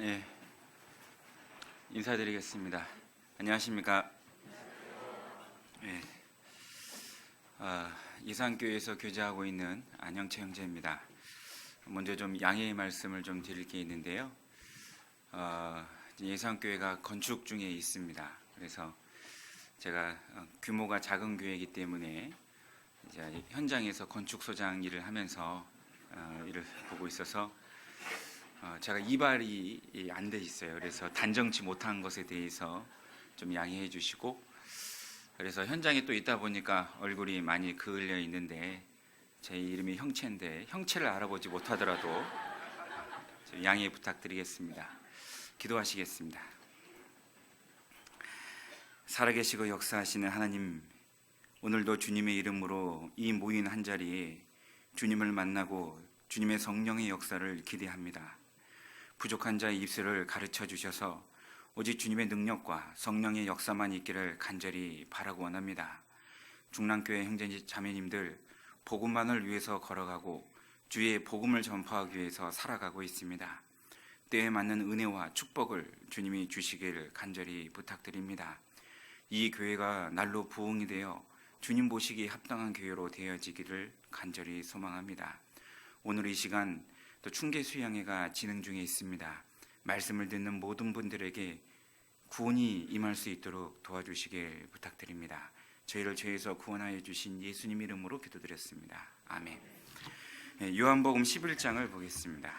예, 인사드리겠습니다. 안녕하십니까? 예, 이산교회에서 교제하고 있는 안영채 형제입니다. 먼저 좀 양해의 말씀을 좀 드릴 게 있는데요. 예산교회가 건축 중에 있습니다. 그래서 제가 규모가 작은 교회이기 때문에 이제 현장에서 건축소장 일을 하면서 일을 보고 있어서 제가 이발이 안 돼 있어요. 그래서 단정치 못한 것에 대해서 좀 양해해 주시고, 그래서 현장에 또 있다 보니까 얼굴이 많이 그을려 있는데 제 이름이 형채인데 형채를 알아보지 못하더라도 좀 양해 부탁드리겠습니다. 기도하시겠습니다. 살아계시고 역사하시는 하나님, 오늘도 주님의 이름으로 이 모인 한 자리에 주님을 만나고 주님의 성령의 역사를 기대합니다. 부족한 자의 입술을 가르쳐 주셔서 오직 주님의 능력과 성령의 역사만 있기를 간절히 바라고 원합니다. 중랑교회 형제 자매님들 복음만을 위해서 걸어가고 주의 복음을 전파하기 위해서 살아가고 있습니다. 때에 맞는 은혜와 축복을 주님이 주시길 간절히 부탁드립니다. 이 교회가 날로 부흥이 되어 주님 보시기에 합당한 교회로 되어지기를 간절히 소망합니다. 오늘 이 시간 또 충계 수양회가 진행 중에 있습니다. 말씀을 듣는 모든 분들에게 구원이 임할 수 있도록 도와주시길 부탁드립니다. 저희를 죄에서 구원하여 주신 예수님 이름으로 기도드렸습니다. 아멘. 요한복음 11장을 보겠습니다.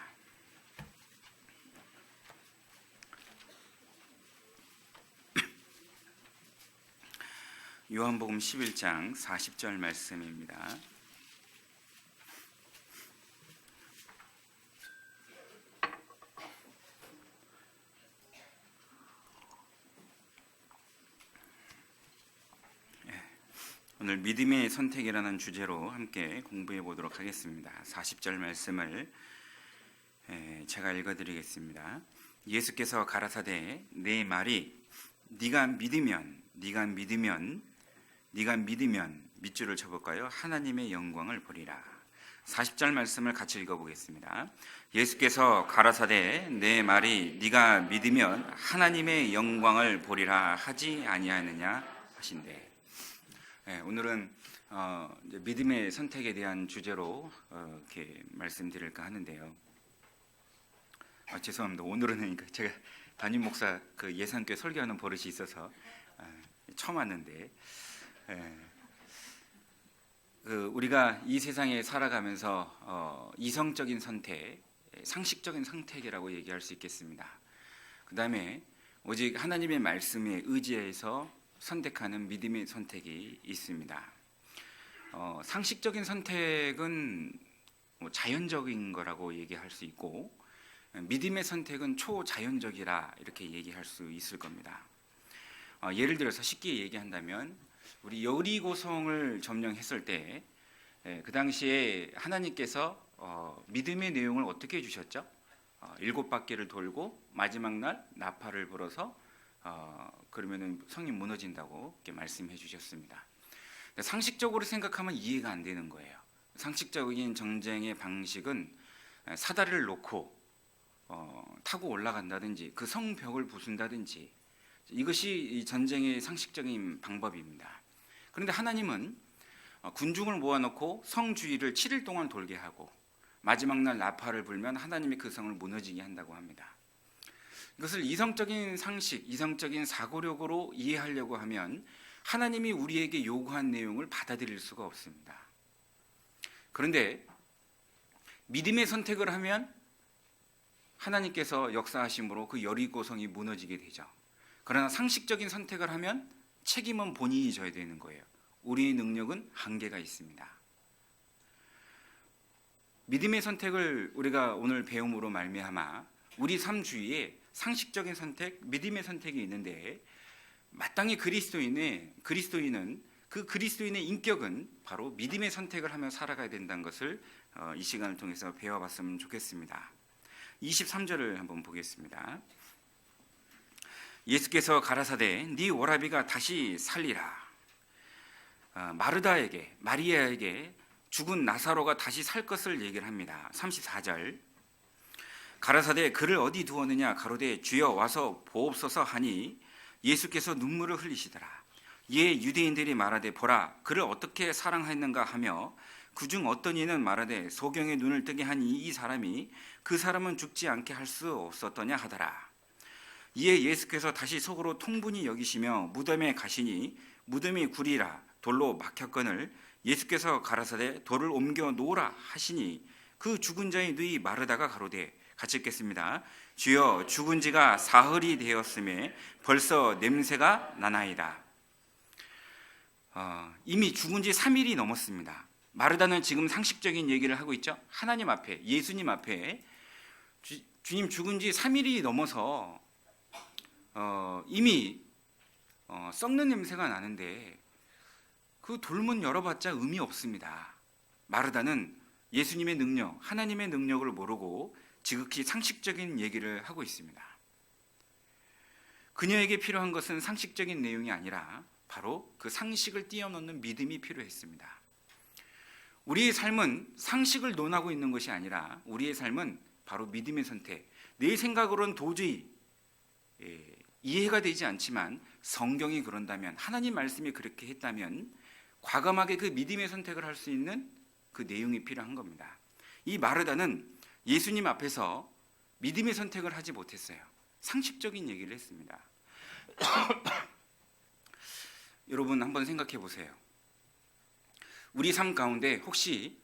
요한복음 11장 40절 말씀입니다. 오늘 믿음의 선택이라는 주제로 함께 공부해 보도록 하겠습니다. 40절 말씀을 제가 읽어드리겠습니다. 예수께서 가라사대 내 말이 네가 믿으면 밑줄을 쳐볼까요? 하나님의 영광을 보리라. 40절 말씀을 같이 읽어보겠습니다. 예수께서 가라사대 내 말이 네가 믿으면 하나님의 영광을 보리라 하지 아니하느냐 하신대. 오늘은 이제 믿음의 선택에 대한 주제로 이렇게 말씀드릴까 하는데요. 죄송합니다. 오늘은 그러니까 제가 담임 목사 그 예산교회 설교하는 버릇이 있어서 처음 왔는데, 우리가 이 세상에 살아가면서 이성적인 선택, 상식적인 선택이라고 얘기할 수 있겠습니다. 그 다음에 오직 하나님의 말씀에 의지해서 선택하는 믿음의 선택이 있습니다. 상식적인 선택은 자연적인 거라고 얘기할 수 있고, 믿음의 선택은 초자연적이라 이렇게 얘기할 수 있을 겁니다. 예를 들어서 쉽게 얘기한다면 우리 여리고성을 점령했을 때 그 당시에 하나님께서 믿음의 내용을 어떻게 주셨죠? 7바퀴를 돌고 마지막 날 나팔을 불어서 그러면은 성이 무너진다고 이렇게 말씀해 주셨습니다. 상식적으로 생각하면 이해가 안 되는 거예요. 상식적인 전쟁의 방식은 사다리를 놓고 타고 올라간다든지 그 성벽을 부순다든지, 이것이 전쟁의 상식적인 방법입니다. 그런데 하나님은 군중을 모아놓고 성 주위를 7일 동안 돌게 하고 마지막 날 나팔을 불면 하나님이 그 성을 무너지게 한다고 합니다. 이것을 이성적인 상식, 이성적인 사고력으로 이해하려고 하면 하나님이 우리에게 요구한 내용을 받아들일 수가 없습니다. 그런데 믿음의 선택을 하면 하나님께서 역사하심으로 그 여리고성이 무너지게 되죠. 그러나 상식적인 선택을 하면 책임은 본인이 져야 되는 거예요. 우리의 능력은 한계가 있습니다. 믿음의 선택을 우리가 오늘 배움으로 말미암아 우리 삶 주위에 상식적인 선택, 믿음의 선택이 있는데, 마땅히 그리스도인은 그 그리스도인의 인격은 바로 믿음의 선택을 하며 살아가야 된다는 것을 이 시간을 통해서 배워봤으면 좋겠습니다. 23절을 한번 보겠습니다. 예수께서 가라사대 네 오라비가 다시 살리라. 마리아에게 죽은 나사로가 다시 살 것을 얘기를 합니다. 34절 가라사대 그를 어디 두었느냐 가로되 주여 와서 보옵소서 하니 예수께서 눈물을 흘리시더라. 이에 유대인들이 말하되 보라 그를 어떻게 사랑하였는가 하며 그중 어떤 이는 말하되 소경의 눈을 뜨게 한 이 사람이 그 사람은 죽지 않게 할 수 없었더냐 하더라. 이에 예수께서 다시 속으로 통분히 여기시며 무덤에 가시니 무덤이 구리라 돌로 막혔거늘 예수께서 가라사대 돌을 옮겨 놓으라 하시니 그 죽은 자의 눈이 마르다가 가로되 같이 읽겠습니다. 주여 죽은 지가 사흘이 되었음에 벌써 냄새가 나나이다. 이미 죽은 지 3일이 넘었습니다. 마르다는 지금 상식적인 얘기를 하고 있죠. 하나님 앞에, 예수님 앞에 주님 죽은 지 3일이 넘어서 이미 썩는 냄새가 나는데 그 돌문 열어봤자 의미 없습니다. 마르다는 예수님의 능력, 하나님의 능력을 모르고 지극히 상식적인 얘기를 하고 있습니다. 그녀에게 필요한 것은 상식적인 내용이 아니라 바로 그 상식을 뛰어넘는 믿음이 필요했습니다. 우리의 삶은 상식을 논하고 있는 것이 아니라 우리의 삶은 바로 믿음의 선택. 내 생각으로는 도저히 이해가 되지 않지만 성경이 그런다면, 하나님 말씀이 그렇게 했다면 과감하게 그 믿음의 선택을 할 수 있는 그 내용이 필요한 겁니다. 이 마르다는 예수님 앞에서 믿음의 선택을 하지 못했어요. 상식적인 얘기를 했습니다. 여러분 한번 생각해 보세요. 우리 삶 가운데 혹시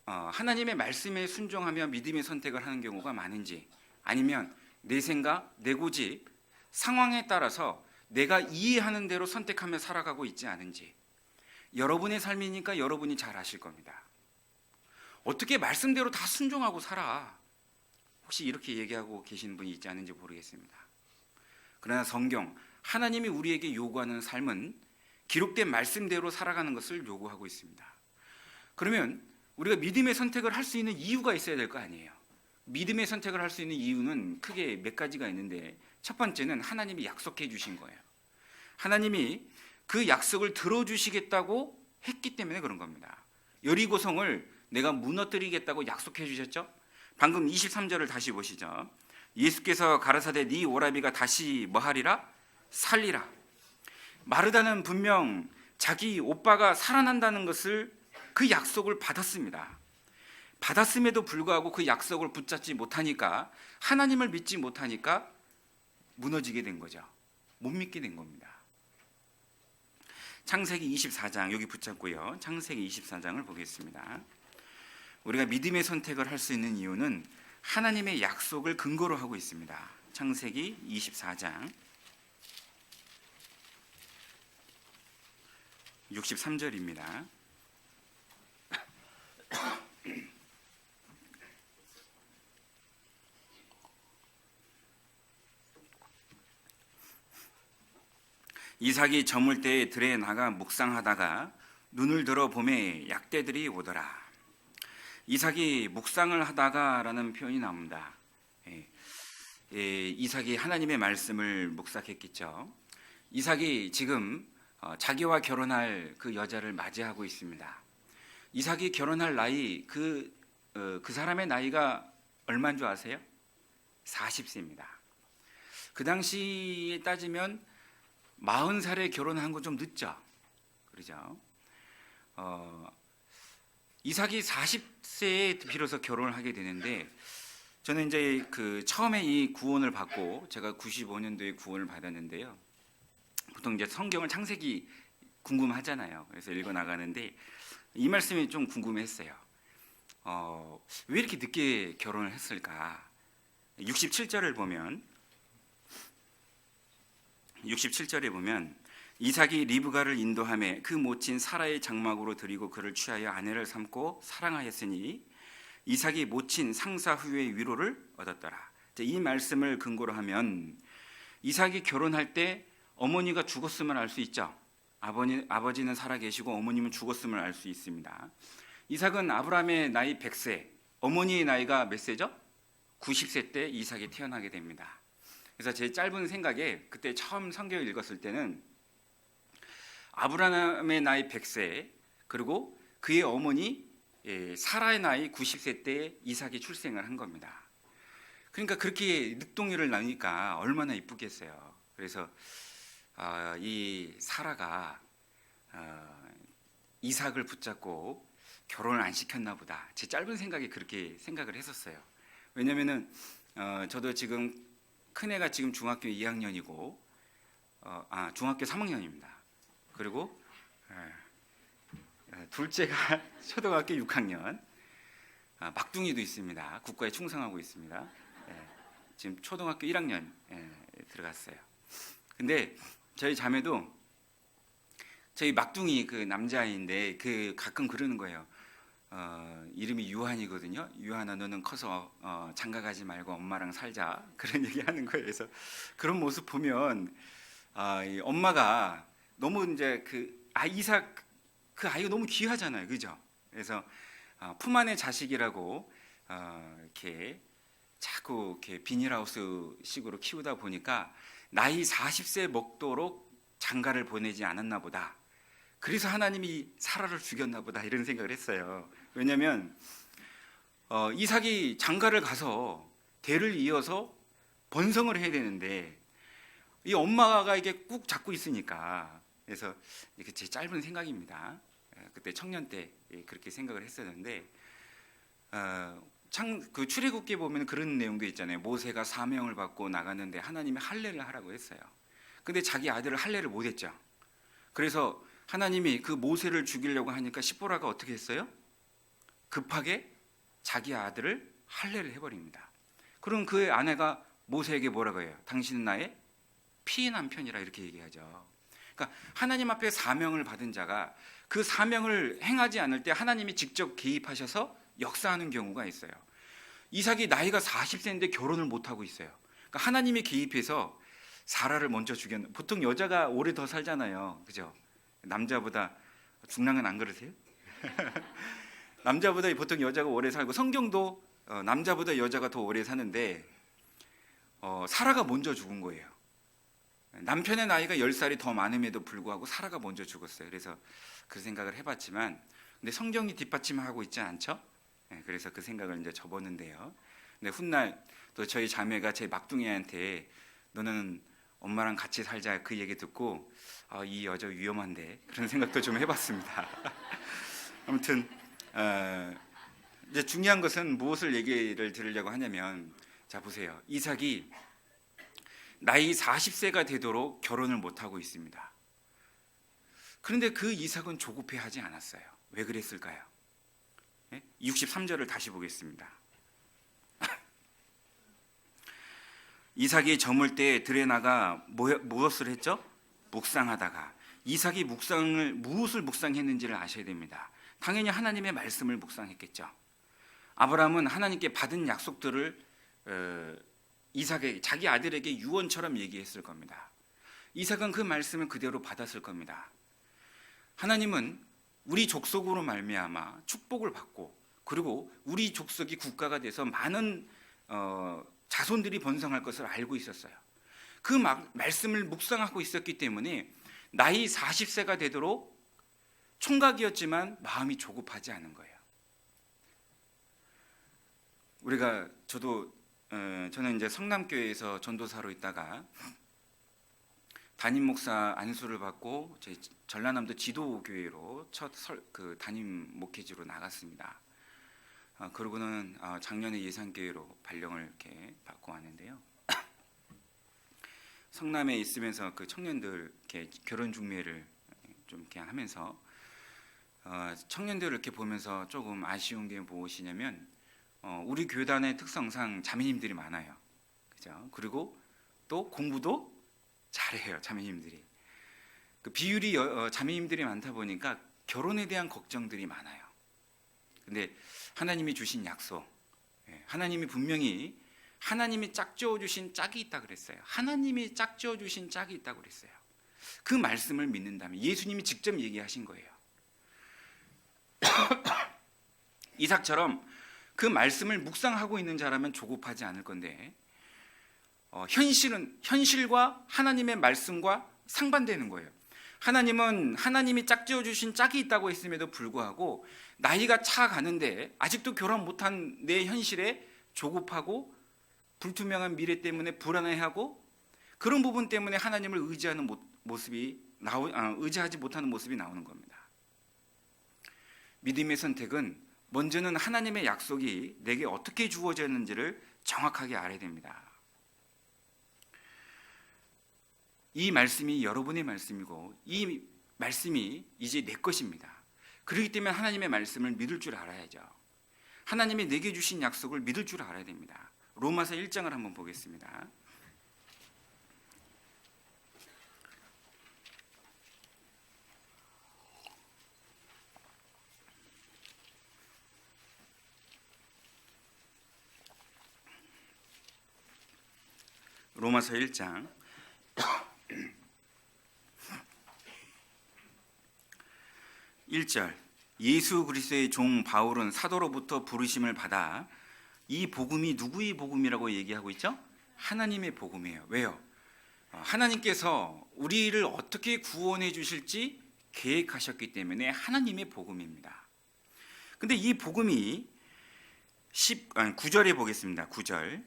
하나님의 말씀에 순종하며 믿음의 선택을 하는 경우가 많은지, 아니면 내 생각, 내 고집, 상황에 따라서 내가 이해하는 대로 선택하며 살아가고 있지 않은지, 여러분의 삶이니까 여러분이 잘 아실 겁니다. 어떻게 말씀대로 다 순종하고 살아? 혹시 이렇게 얘기하고 계시는 분이 있지 않은지 모르겠습니다. 그러나 성경, 하나님이 우리에게 요구하는 삶은 기록된 말씀대로 살아가는 것을 요구하고 있습니다. 그러면 우리가 믿음의 선택을 할 수 있는 이유가 있어야 될 거 아니에요. 믿음의 선택을 할 수 있는 이유는 크게 몇 가지가 있는데, 첫 번째는 하나님이 약속해 주신 거예요. 하나님이 그 약속을 들어주시겠다고 했기 때문에 그런 겁니다. 여리고성을 내가 무너뜨리겠다고 약속해 주셨죠. 방금 23절을 다시 보시죠. 예수께서 가라사대 네 오라비가 다시 뭐하리라? 살리라. 마르다는 분명 자기 오빠가 살아난다는 것을, 그 약속을 받았습니다. 받았음에도 불구하고 그 약속을 붙잡지 못하니까, 하나님을 믿지 못하니까 무너지게 된 거죠. 못 믿게 된 겁니다. 창세기 24장 여기 붙잡고요. 창세기 24장을 보겠습니다. 우리가 믿음의 선택을 할 수 있는 이유는 하나님의 약속을 근거로 하고 있습니다. 창세기 24장 63절입니다. 이삭이 저물 때에 들에 나가 묵상하다가 눈을 들어 봄에 약대들이 오더라. 이삭이 묵상을 하다가라는 표현이 나옵니다. 이삭이 하나님의 말씀을 묵상했겠죠. 이삭이 지금 자기와 결혼할 그 여자를 맞이하고 있습니다. 이삭이 결혼할 나이, 그 사람의 나이가 얼마인 줄 아세요? 40세입니다. 그 당시에 따지면 40살에 결혼한 거 좀 늦죠? 그러죠? 이삭이 40세에 비로소 결혼을 하게 되는데, 저는 이제 처음에 이 구원을 받고, 제가 95년도에 구원을 받았는데요. 보통 이제 성경을 창세기 궁금하잖아요. 그래서 읽어 나가는데 이 말씀이 좀 궁금했어요. 왜 이렇게 늦게 결혼을 했을까? 67절을 보면, 67절에 보면 이삭이 리브가를 인도하며 그 모친 사라의 장막으로 들이고 그를 취하여 아내를 삼고 사랑하였으니 이삭이 모친 상사 후의 위로를 얻었더라. 이 말씀을 근거로 하면 이삭이 결혼할 때 어머니가 죽었음을 알 수 있죠. 아버지는 살아계시고 어머님은 죽었음을 알 수 있습니다. 이삭은 아브라함의 나이 100세, 어머니의 나이가 몇 세죠? 90세 때 이삭이 태어나게 됩니다. 그래서 제 짧은 생각에 그때 처음 성경을 읽었을 때는 아브라함의 나이 100세, 그리고 그의 어머니 사라의 나이 90세 때 이삭이 출생을 한 겁니다. 그러니까 그렇게 늑동이를 낳으니까 얼마나 이쁘겠어요. 그래서 이 사라가 이삭을 붙잡고 결혼을 안 시켰나 보다. 제 짧은 생각에 그렇게 생각을 했었어요. 왜냐면은 저도 지금 큰애가 지금 중학교 2학년이고 중학교 3학년입니다. 그리고 둘째가 초등학교 6학년, 막둥이도 있습니다. 국가에 충성하고 있습니다. 지금 초등학교 1학년 들어갔어요. 근데 저희 자매도 저희 막둥이 그 남자아이인데 그 가끔 그러는 거예요. 이름이 유한이거든요. 유한아, 너는 커서 장가 가지 말고 엄마랑 살자. 그런 얘기 하는 거예요. 그래서 그런 모습 보면 이 엄마가 너무 이제 이삭 그 아이가 너무 귀하잖아요. 그죠? 그래서 품 안의 자식이라고 이렇게 자꾸 이렇게 비닐하우스 식으로 키우다 보니까 나이 40세 먹도록 장가를 보내지 않았나 보다. 그래서 하나님이 사라를 죽였나 보다 이런 생각을 했어요. 왜냐하면 이삭이 장가를 가서 대를 이어서 번성을 해야 되는데 이 엄마가 이게 꾹 잡고 있으니까. 그래서 이게 제 짧은 생각입니다. 그때 청년 때 그렇게 생각을 했었는데 그 출애굽기에 보면 그런 내용도 있잖아요. 모세가 사명을 받고 나갔는데 하나님이 할례를 하라고 했어요. 근데 자기 아들을 할례를 못했죠. 그래서 하나님이 그 모세를 죽이려고 하니까 시보라가 어떻게 했어요? 급하게 자기 아들을 할례를 해버립니다. 그럼 그 아내가 모세에게 뭐라고 해요? 당신은 나의 피의 남편이라 이렇게 얘기하죠. 그러니까 하나님 앞에 사명을 받은 자가 그 사명을 행하지 않을 때 하나님이 직접 개입하셔서 역사하는 경우가 있어요. 이삭이 나이가 40세인데 결혼을 못하고 있어요. 그러니까 하나님이 개입해서 사라를 먼저 죽였는. 보통 여자가 오래 더 살잖아요. 그죠? 남자보다. 중랑은 안 그러세요? 남자보다 보통 여자가 오래 살고 성경도 남자보다 여자가 더 오래 사는데 사라가 먼저 죽은 거예요. 남편의 나이가 10살이 더 많음에도 불구하고 사라가 먼저 죽었어요. 그래서 그 생각을 해봤지만 근데 성경이 뒷받침하고 있지 않죠? 그래서 그 생각을 이제 접었는데요. 근데 훗날 또 저희 자매가 제 막둥이한테 너는 엄마랑 같이 살자 그 얘기 듣고 이 여자 위험한데 그런 생각도 좀 해봤습니다. 아무튼 이제 중요한 것은 무엇을 얘기를 들으려고 하냐면 자 보세요. 이삭이 나이 40세가 되도록 결혼을 못하고 있습니다. 그런데 그 이삭은 조급해하지 않았어요. 왜 그랬을까요? 63절을 다시 보겠습니다. 이삭이 저물 때 들에 나가 무엇을 했죠? 묵상하다가. 이삭이 무엇을 묵상했는지를 아셔야 됩니다. 당연히 하나님의 말씀을 묵상했겠죠. 아브라함은 하나님께 받은 약속들을 이삭에게, 자기 아들에게 유언처럼 얘기했을 겁니다. 이삭은 그 말씀을 그대로 받았을 겁니다. 하나님은 우리 족속으로 말미암아 축복을 받고 그리고 우리 족속이 국가가 돼서 많은 자손들이 번성할 것을 알고 있었어요. 그 말씀을 묵상하고 있었기 때문에 나이 40세가 되도록 총각이었지만 마음이 조급하지 않은 거예요. 저는 이제 성남교회에서 전도사로 있다가 담임 목사 안수를 받고 전라남도 지도교회로 첫 담임 목회지로 나갔습니다. 그러고는 작년에 예산교회로 발령을 이렇게 받고 왔는데요. 성남에 있으면서 그 청년들 이렇게 결혼 중매를 좀 이렇게 하면서 청년들을 이렇게 보면서 조금 아쉬운 게 무엇이냐면 우리 교단의 특성상 자매님들이 많아요. 그죠? 그리고 또 공부도 잘해요, 자매님들이. 그 비율이 자매님들이 많다 보니까 결혼에 대한 걱정들이 많아요. 근데 하나님이 주신 약속, 하나님이 분명히 하나님이 짝지어 주신 짝이 있다 그랬어요. 하나님이 짝지어 주신 짝이 있다 그랬어요. 그 말씀을 믿는다면 예수님이 직접 얘기하신 거예요. 이삭처럼 그 말씀을 묵상하고 있는 자라면 조급하지 않을 건데 현실과 하나님의 말씀과 상반되는 거예요. 하나님은 하나님이 짝지어 주신 짝이 있다고 했음에도 불구하고 나이가 차 가는데 아직도 결혼 못한 내 현실에 조급하고 불투명한 미래 때문에 불안해하고 그런 부분 때문에 하나님을 의지하는 의지하지 못하는 모습이 나오는 겁니다. 믿음의 선택은 먼저는 하나님의 약속이 내게 어떻게 주어졌는지를 정확하게 알아야 됩니다. 이 말씀이 여러분의 말씀이고 이 말씀이 이제 내 것입니다. 그렇기 때문에 하나님의 말씀을 믿을 줄 알아야죠. 하나님이 내게 주신 약속을 믿을 줄 알아야 됩니다. 로마서 1장을 한번 보겠습니다. 로마서 1장 1절 예수 그리스도의 종 바울은 사도로부터 부르심을 받아 이 복음이 누구의 복음이라고 얘기하고 있죠? 하나님의 복음이에요. 왜요? 하나님께서 우리를 어떻게 구원해 주실지 계획하셨기 때문에 하나님의 복음입니다. 근데 이 복음이 9절에 보겠습니다. 9절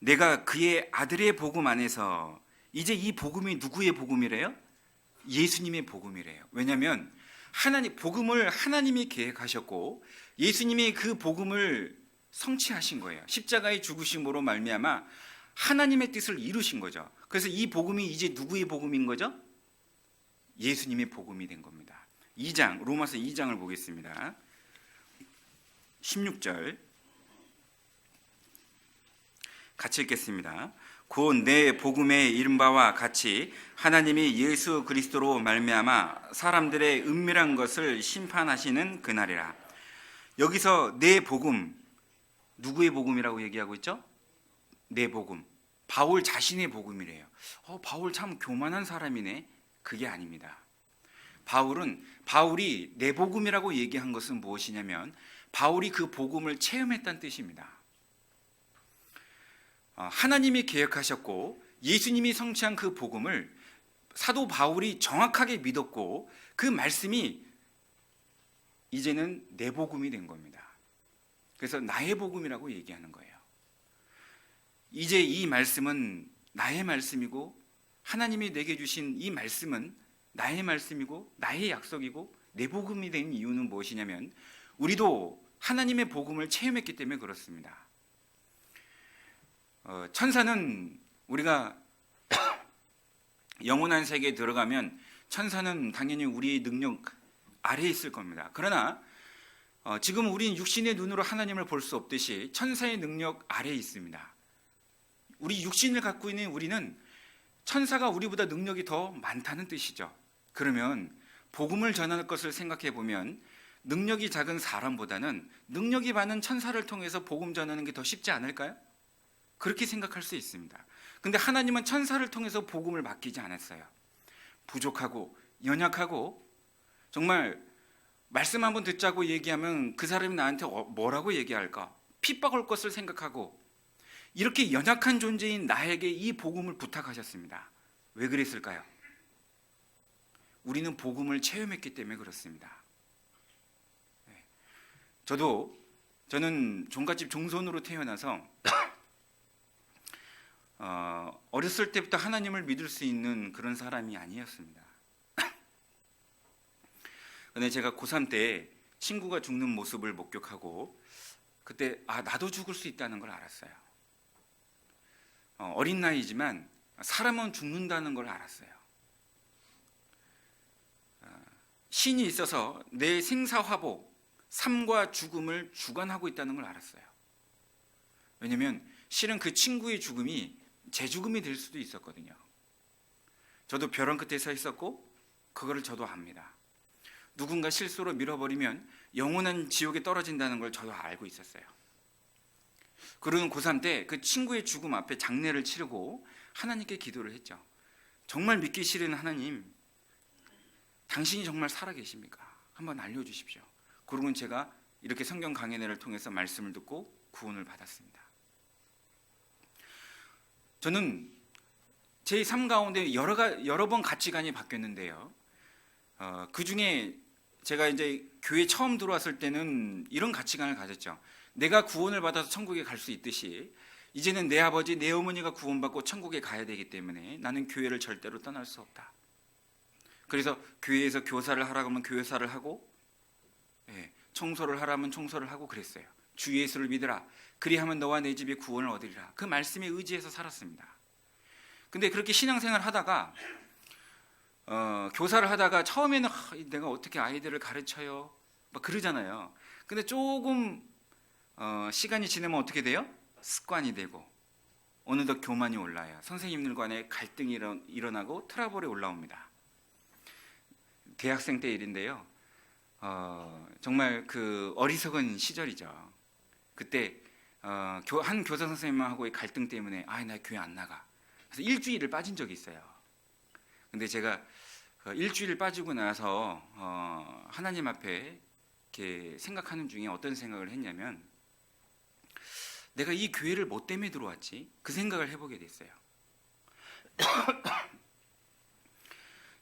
내가 그의 아들의 복음 안에서 이제 이 복음이 누구의 복음이래요? 예수님의 복음이래요. 왜냐하면 복음을 하나님이 계획하셨고 예수님이 그 복음을 성취하신 거예요. 십자가의 죽으심으로 말미암아 하나님의 뜻을 이루신 거죠. 그래서 이 복음이 이제 누구의 복음인 거죠? 예수님의 복음이 된 겁니다. 2장 로마서 2장을 보겠습니다. 16절 같이 읽겠습니다. 곧 내 복음에 이른 바와 같이 하나님이 예수 그리스도로 말미암아 사람들의 은밀한 것을 심판하시는 그날이라. 여기서 내 복음, 누구의 복음이라고 얘기하고 있죠? 내 복음, 바울 자신의 복음이래요. 바울 참 교만한 사람이네. 그게 아닙니다. 바울이 내 복음이라고 얘기한 것은 무엇이냐면 바울이 그 복음을 체험했다는 뜻입니다. 하나님이 계획하셨고 예수님이 성취한 그 복음을 사도 바울이 정확하게 믿었고 그 말씀이 이제는 내 복음이 된 겁니다. 그래서 나의 복음이라고 얘기하는 거예요. 이제 이 말씀은 나의 말씀이고 하나님이 내게 주신 이 말씀은 나의 말씀이고 나의 약속이고 내 복음이 된 이유는 무엇이냐면 우리도 하나님의 복음을 체험했기 때문에 그렇습니다. 천사는 우리가 영원한 세계에 들어가면 천사는 당연히 우리의 능력 아래에 있을 겁니다. 그러나 지금 우리는 육신의 눈으로 하나님을 볼 수 없듯이 천사의 능력 아래에 있습니다. 우리 육신을 갖고 있는 우리는 천사가 우리보다 능력이 더 많다는 뜻이죠. 그러면 복음을 전하는 것을 생각해 보면 능력이 작은 사람보다는 능력이 많은 천사를 통해서 복음 전하는 게 더 쉽지 않을까요? 그렇게 생각할 수 있습니다. 근데 하나님은 천사를 통해서 복음을 맡기지 않았어요. 부족하고 연약하고 정말 말씀 한번 듣자고 얘기하면 그 사람이 나한테 뭐라고 얘기할까? 핍박할 것을 생각하고 이렇게 연약한 존재인 나에게 이 복음을 부탁하셨습니다. 왜 그랬을까요? 우리는 복음을 체험했기 때문에 그렇습니다. 저는 종갓집 종손으로 태어나서 어렸을 때부터 하나님을 믿을 수 있는 그런 사람이 아니었습니다. 근데 제가 고3 때 친구가 죽는 모습을 목격하고 그때 나도 죽을 수 있다는 걸 알았어요. 어린 나이지만 사람은 죽는다는 걸 알았어요. 신이 있어서 내 생사화복, 삶과 죽음을 주관하고 있다는 걸 알았어요. 왜냐하면 실은 그 친구의 죽음이 제 죽음이 될 수도 있었거든요. 저도 벼랑 끝에 서 있었고 그거를 저도 압니다. 누군가 실수로 밀어버리면 영원한 지옥에 떨어진다는 걸 저도 알고 있었어요. 그러는 고3 때 그 친구의 죽음 앞에 장례를 치르고 하나님께 기도를 했죠. 정말 믿기 싫은 하나님, 당신이 정말 살아계십니까? 한번 알려주십시오. 그러고는 제가 이렇게 성경 강연회를 통해서 말씀을 듣고 구원을 받았습니다. 저는 제 삶 가운데 여러 번 가치관이 바뀌었는데요. 그 중에 제가 이제 교회 처음 들어왔을 때는 이런 가치관을 가졌죠. 내가 구원을 받아서 천국에 갈 수 있듯이 이제는 내 아버지, 내 어머니가 구원받고 천국에 가야 되기 때문에 나는 교회를 절대로 떠날 수 없다. 그래서 교회에서 교사를 하라고 하면 교사를 하고, 청소를 하라면 청소를 하고 그랬어요. 주 예수를 믿으라. 그리하면 너와 내 집이 구원을 얻으리라. 그 말씀에 의지해서 살았습니다. 근데 그렇게 신앙생활을 하다가 교사를 하다가 처음에는 내가 어떻게 아이들을 가르쳐요? 막 그러잖아요. 근데 조금 시간이 지나면 어떻게 돼요? 습관이 되고 어느덧 교만이 올라요. 선생님들 간에 갈등이 일어나고 트러블이 올라옵니다. 대학생 때 일인데요. 정말 그 어리석은 시절이죠. 그때 한 교사 선생님하고의 갈등 때문에 나 교회 안 나가. 그래서 일주일을 빠진 적이 있어요. 근데 제가 일주일 빠지고 나서 하나님 앞에 이렇게 생각하는 중에 어떤 생각을 했냐면, 내가 이 교회를 뭐 때문에 들어왔지? 그 생각을 해보게 됐어요.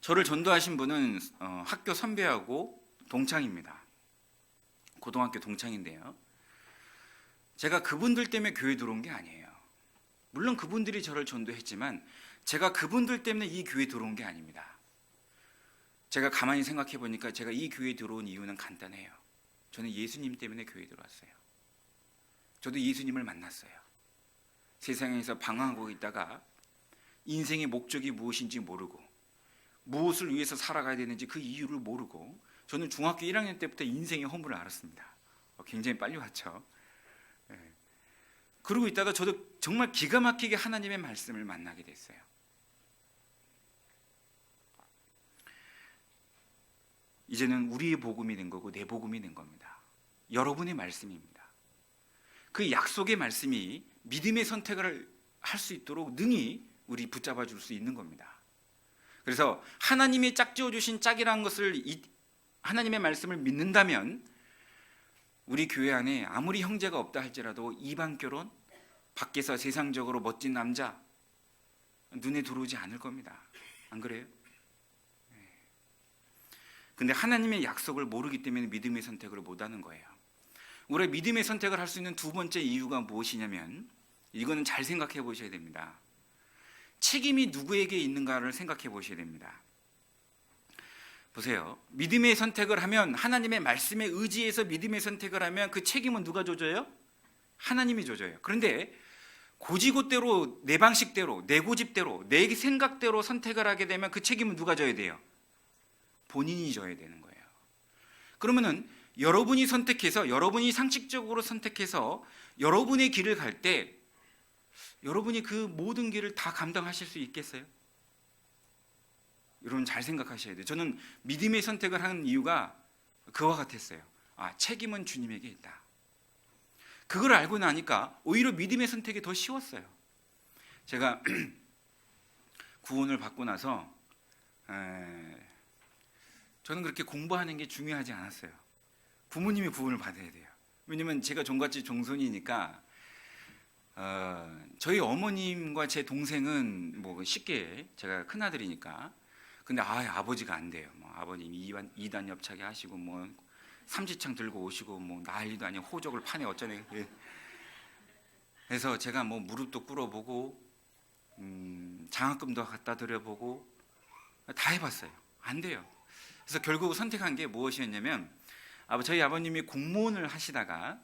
저를 전도하신 분은 학교 선배하고 동창입니다. 고등학교 동창인데요. 제가 그분들 때문에 교회 들어온 게 아니에요. 물론 그분들이 저를 전도했지만 제가 그분들 때문에 이 교회에 들어온 게 아닙니다. 제가 가만히 생각해 보니까 제가 이 교회에 들어온 이유는 간단해요. 저는 예수님 때문에 교회에 들어왔어요. 저도 예수님을 만났어요. 세상에서 방황하고 있다가 인생의 목적이 무엇인지 모르고 무엇을 위해서 살아가야 되는지 그 이유를 모르고 저는 중학교 1학년 때부터 인생의 허물을 알았습니다. 굉장히 빨리 왔죠. 그러고 있다가 저도 정말 기가 막히게 하나님의 말씀을 만나게 됐어요. 이제는 우리의 복음이 된 거고 내 복음이 된 겁니다. 여러분의 말씀입니다. 그 약속의 말씀이 믿음의 선택을 할 수 있도록 능히 우리 붙잡아 줄 수 있는 겁니다. 그래서 하나님이 짝지어 주신 짝이라는 것을 하나님의 말씀을 믿는다면 우리 교회 안에 아무리 형제가 없다 할지라도 이방 결혼, 밖에서 세상적으로 멋진 남자 눈에 들어오지 않을 겁니다. 안 그래요? 근데 하나님의 약속을 모르기 때문에 믿음의 선택을 못하는 거예요. 우리가 믿음의 선택을 할 수 있는 두 번째 이유가 무엇이냐면, 이거는 잘 생각해 보셔야 됩니다. 책임이 누구에게 있는가를 생각해 보셔야 됩니다. 보세요. 믿음의 선택을 하면, 하나님의 말씀에 의지해서 믿음의 선택을 하면 그 책임은 누가 져줘요? 하나님이 져줘요. 그런데 고지고대로 내 방식대로 내 고집대로 내 생각대로 선택을 하게 되면 그 책임은 누가 져야 돼요? 본인이 져야 되는 거예요. 그러면은 여러분이 선택해서, 여러분이 상식적으로 선택해서 여러분의 길을 갈 때 여러분이 그 모든 길을 다 감당하실 수 있겠어요? 여러분 잘 생각하셔야 돼요. 저는 믿음의 선택을 하는 이유가 그와 같았어요. 책임은 주님에게 있다. 그걸 알고 나니까 오히려 믿음의 선택이 더 쉬웠어요. 제가 구원을 받고 나서 저는 그렇게 공부하는 게 중요하지 않았어요. 부모님이 구원을 받아야 돼요. 왜냐면 제가 종갓집 종손이니까 저희 어머님과 제 동생은 뭐 쉽게, 제가 큰아들이니까. 근데 아버지가 안 돼요. 아버님이 2단 옆차게 하시고 뭐 삼지창 들고 오시고 뭐 난리도 아니고 호적을 파내 어쩌네. 그래서 제가 뭐 무릎도 꿇어보고 장학금도 갖다 드려보고 다 해봤어요. 안 돼요. 그래서 결국 선택한 게 무엇이었냐면, 저희 아버님이 공무원을 하시다가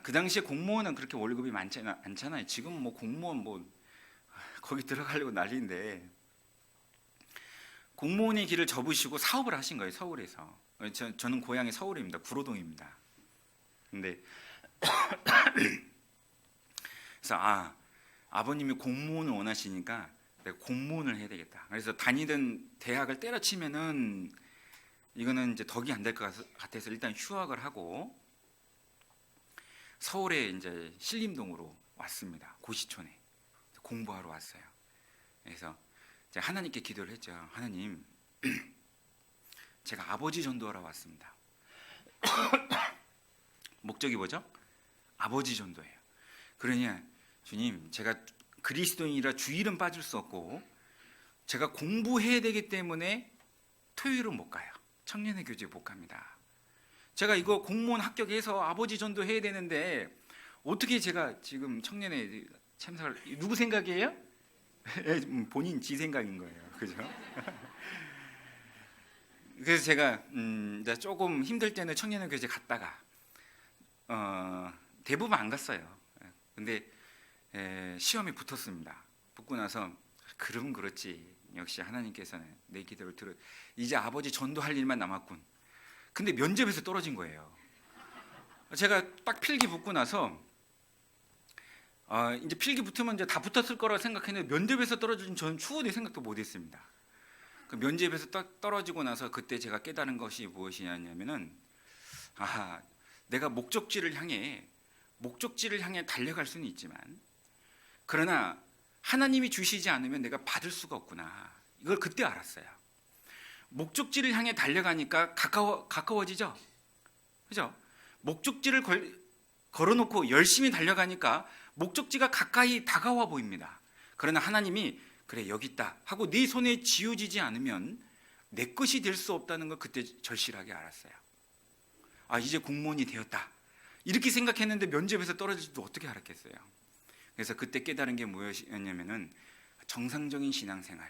그 당시에 공무원은 그렇게 월급이 많지 않잖아요. 지금 뭐 공무원 거기 들어가려고 난리인데, 공무원의 길을 접으시고 사업을 하신 거예요. 서울에서. 저는 고향이 서울입니다. 구로동입니다. 근데 그래서 아버님이 공무원을 원하시니까 내가 공무원을 해야 되겠다. 그래서 다니던 대학을 때려치면은 이거는 이제 덕이 안 될 것 같아서 일단 휴학을 하고 서울에 이제 신림동으로 왔습니다. 고시촌에 공부하러 왔어요. 그래서 제가 하나님께 기도를 했죠. 하나님, 제가 아버지 전도하러 왔습니다. 목적이 뭐죠? 아버지 전도예요. 그러니 주님, 제가 그리스도인이라 주일은 빠질 수 없고 제가 공부해야 되기 때문에 토요일은 못 가요. 청년의 교제 못 갑니다. 제가 이거 공무원 합격해서 아버지 전도 해야 되는데 어떻게 제가 지금 청년회 참석을 누구 생각이에요? 본인 지 생각인 거예요. 그죠? 그래서 제가 이제 조금 힘들 때는 청년회 교제 갔다가 대부분 안 갔어요. 근데 시험에 붙었습니다. 붙고 나서 그럼 그렇지. 역시 하나님께서는 내 기도를 들어 이제 아버지 전도할 일만 남았군. 근데 면접에서 떨어진 거예요. 제가 딱 필기 붙고 나서 이제 필기 붙으면 이제 다 붙었을 거라고 생각했는데 면접에서 떨어진 저는 추후에 생각도 못했습니다. 그 면접에서 딱 떨어지고 나서 그때 제가 깨달은 것이 무엇이냐면은 내가 목적지를 향해 달려갈 수는 있지만 그러나 하나님이 주시지 않으면 내가 받을 수가 없구나. 이걸 그때 알았어요. 목적지를 향해 달려가니까 가까워지죠. 그죠? 목적지를 걸어놓고 열심히 달려가니까 목적지가 가까이 다가와 보입니다. 그러나 하나님이 그래 여기 있다 하고 네 손에 쥐어지지 않으면 내 것이 될 수 없다는 걸 그때 절실하게 알았어요. 이제 공무원이 되었다 이렇게 생각했는데 면접에서 떨어질지도 어떻게 알았겠어요. 그래서 그때 깨달은 게 무엇이었냐면은 정상적인 신앙생활,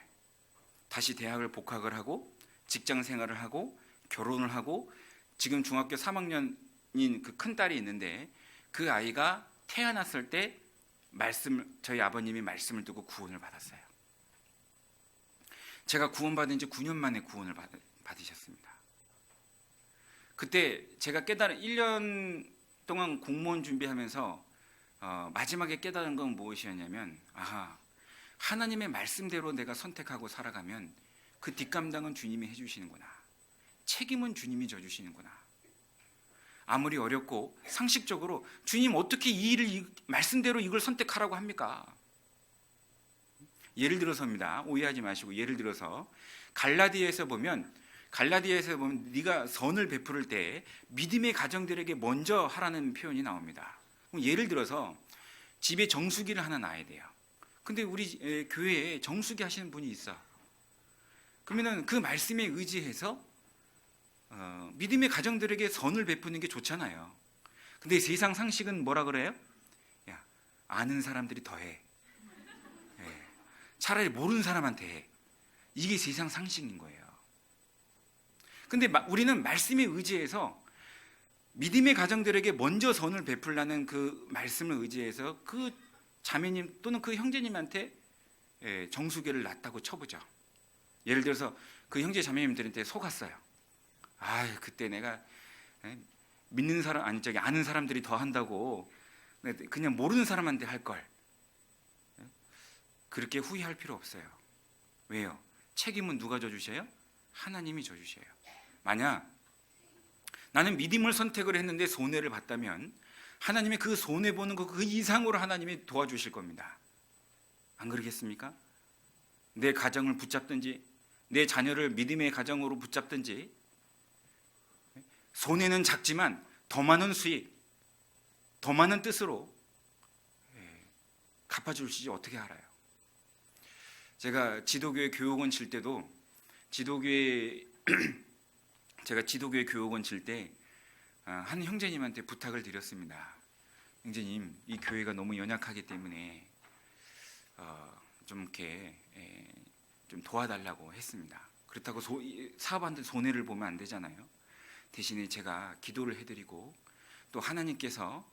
다시 대학을 복학을 하고 직장 생활을 하고 결혼을 하고 지금 중학교 3학년인 그 큰 딸이 있는데 그 아이가 태어났을 때 저희 아버님이 말씀을 듣고 구원을 받았어요. 제가 구원받은 지 9년 만에 구원을 받으셨습니다. 그때 제가 깨달은 1년 동안 공무원 준비하면서 마지막에 깨달은 건 무엇이었냐면 하나님의 말씀대로 내가 선택하고 살아가면 그 뒷감당은 주님이 해주시는구나. 책임은 주님이 져주시는구나. 아무리 어렵고 상식적으로 주님 어떻게 이 일을 말씀대로 이걸 선택하라고 합니까? 예를 들어서입니다. 오해하지 마시고 예를 들어서 갈라디아에서 보면 네가 선을 베풀을 때 믿음의 가정들에게 먼저 하라는 표현이 나옵니다. 예를 들어서 집에 정수기를 하나 놔야 돼요. 근데 우리 교회에 정수기 하시는 분이 있어. 그러면 그 말씀에 의지해서 믿음의 가정들에게 선을 베푸는 게 좋잖아요. 근데 세상 상식은 뭐라 그래요? 야, 아는 사람들이 더 해. 차라리 모르는 사람한테 해. 이게 세상 상식인 거예요. 근데 우리는 말씀에 의지해서 믿음의 가정들에게 먼저 선을 베풀라는 그 말씀을 의지해서 그 자매님 또는 그 형제님한테 정수기를 놨다고 쳐보죠. 예를 들어서 그 형제 자매님들한테 속았어요. 그때 내가 믿는 사람 아는 사람들이 더 한다고 그냥 모르는 사람한테 할 걸. 그렇게 후회할 필요 없어요. 왜요? 책임은 누가 져주셔요? 하나님이 져주셔요. 만약 나는 믿음을 선택을 했는데 손해를 봤다면 하나님이 그 손해보는 거 그 이상으로 하나님이 도와주실 겁니다. 안 그러겠습니까? 내 가정을 붙잡든지 내 자녀를 믿음의 가정으로 붙잡든지 손해는 작지만 더 많은 수익, 더 많은 뜻으로 갚아주실지 어떻게 알아요? 제가 지도교회 교육원 칠 때도 제가 지도교회 교육원 칠 때 한 형제님한테 부탁을 드렸습니다. 형제님, 이 교회가 너무 연약하기 때문에 좀 이렇게 좀 도와달라고 했습니다. 그렇다고 사업한테 손해를 보면 안 되잖아요. 대신에 제가 기도를 해드리고 또 하나님께서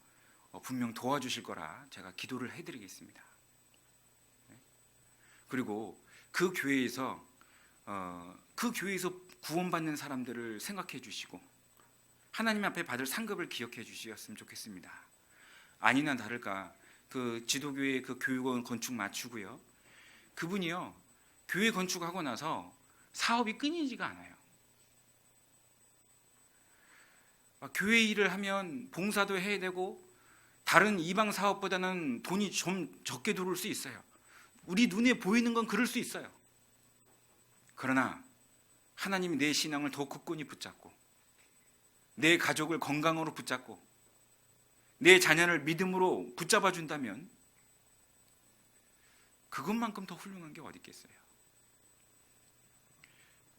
분명 도와주실 거라 제가 기도를 해드리겠습니다. 그리고 그 교회에서 구원받는 사람들을 생각해 주시고 하나님 앞에 받을 상급을 기억해 주셨으면 좋겠습니다. 아니나 다를까 그 지도교회 그 교육원 건축 마치고요. 그분이요 교회 건축하고 나서 사업이 끊이지가 않아요. 교회 일을 하면 봉사도 해야 되고 다른 이방 사업보다는 돈이 좀 적게 들어올 수 있어요. 우리 눈에 보이는 건 그럴 수 있어요. 그러나 하나님이 내 신앙을 더 굳건히 붙잡고 내 가족을 건강으로 붙잡고 내 자녀를 믿음으로 붙잡아 준다면 그것만큼 더 훌륭한 게 어디 있겠어요.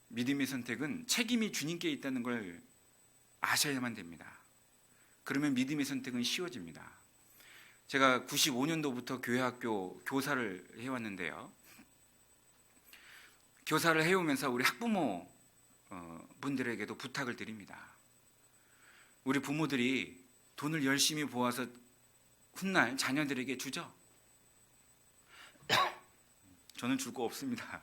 믿음의 선택은 책임이 주님께 있다는 걸 아셔야만 됩니다. 그러면 믿음의 선택은 쉬워집니다. 제가 95년도부터 교회학교 교사를 해왔는데요. 교사를 해오면서 우리 학부모 분들에게도 부탁을 드립니다. 우리 부모들이 돈을 열심히 모아서 훗날 자녀들에게 주죠. 저는 줄 거 없습니다.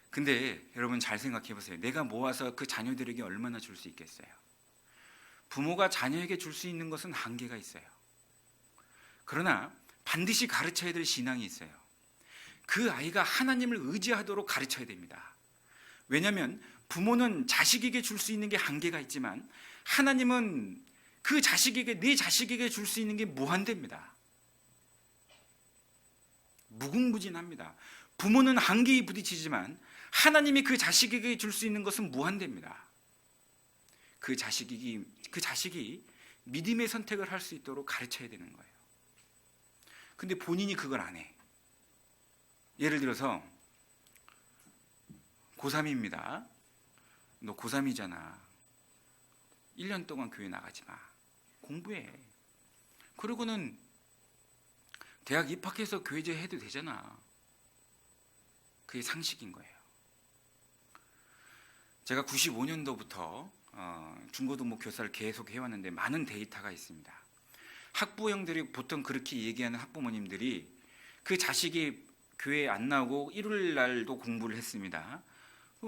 근데 여러분 잘 생각해 보세요. 내가 모아서 그 자녀들에게 얼마나 줄 수 있겠어요? 부모가 자녀에게 줄 수 있는 것은 한계가 있어요. 그러나 반드시 가르쳐야 될 신앙이 있어요. 그 아이가 하나님을 의지하도록 가르쳐야 됩니다. 왜냐하면 부모는 자식에게 줄 수 있는 게 한계가 있지만 하나님은 그 자식에게, 내 자식에게 줄 수 있는 게 무한대입니다. 무궁무진합니다. 부모는 한계에 부딪히지만 하나님이 그 자식에게 줄 수 있는 것은 무한대입니다. 그 자식이 믿음의 선택을 할 수 있도록 가르쳐야 되는 거예요. 근데 본인이 그걸 안 해. 예를 들어서 고3입니다. 너 고3이잖아. 1년 동안 교회 나가지 마. 공부해. 그러고는 대학 입학해서 교회제 해도 되잖아. 그게 상식인 거예요. 제가 95년도부터 중고등부 교사를 계속 해왔는데 많은 데이터가 있습니다. 학부형들이 보통 그렇게 얘기하는 학부모님들이 그 자식이 교회에 안 나오고 일요일 날도 공부를 했습니다.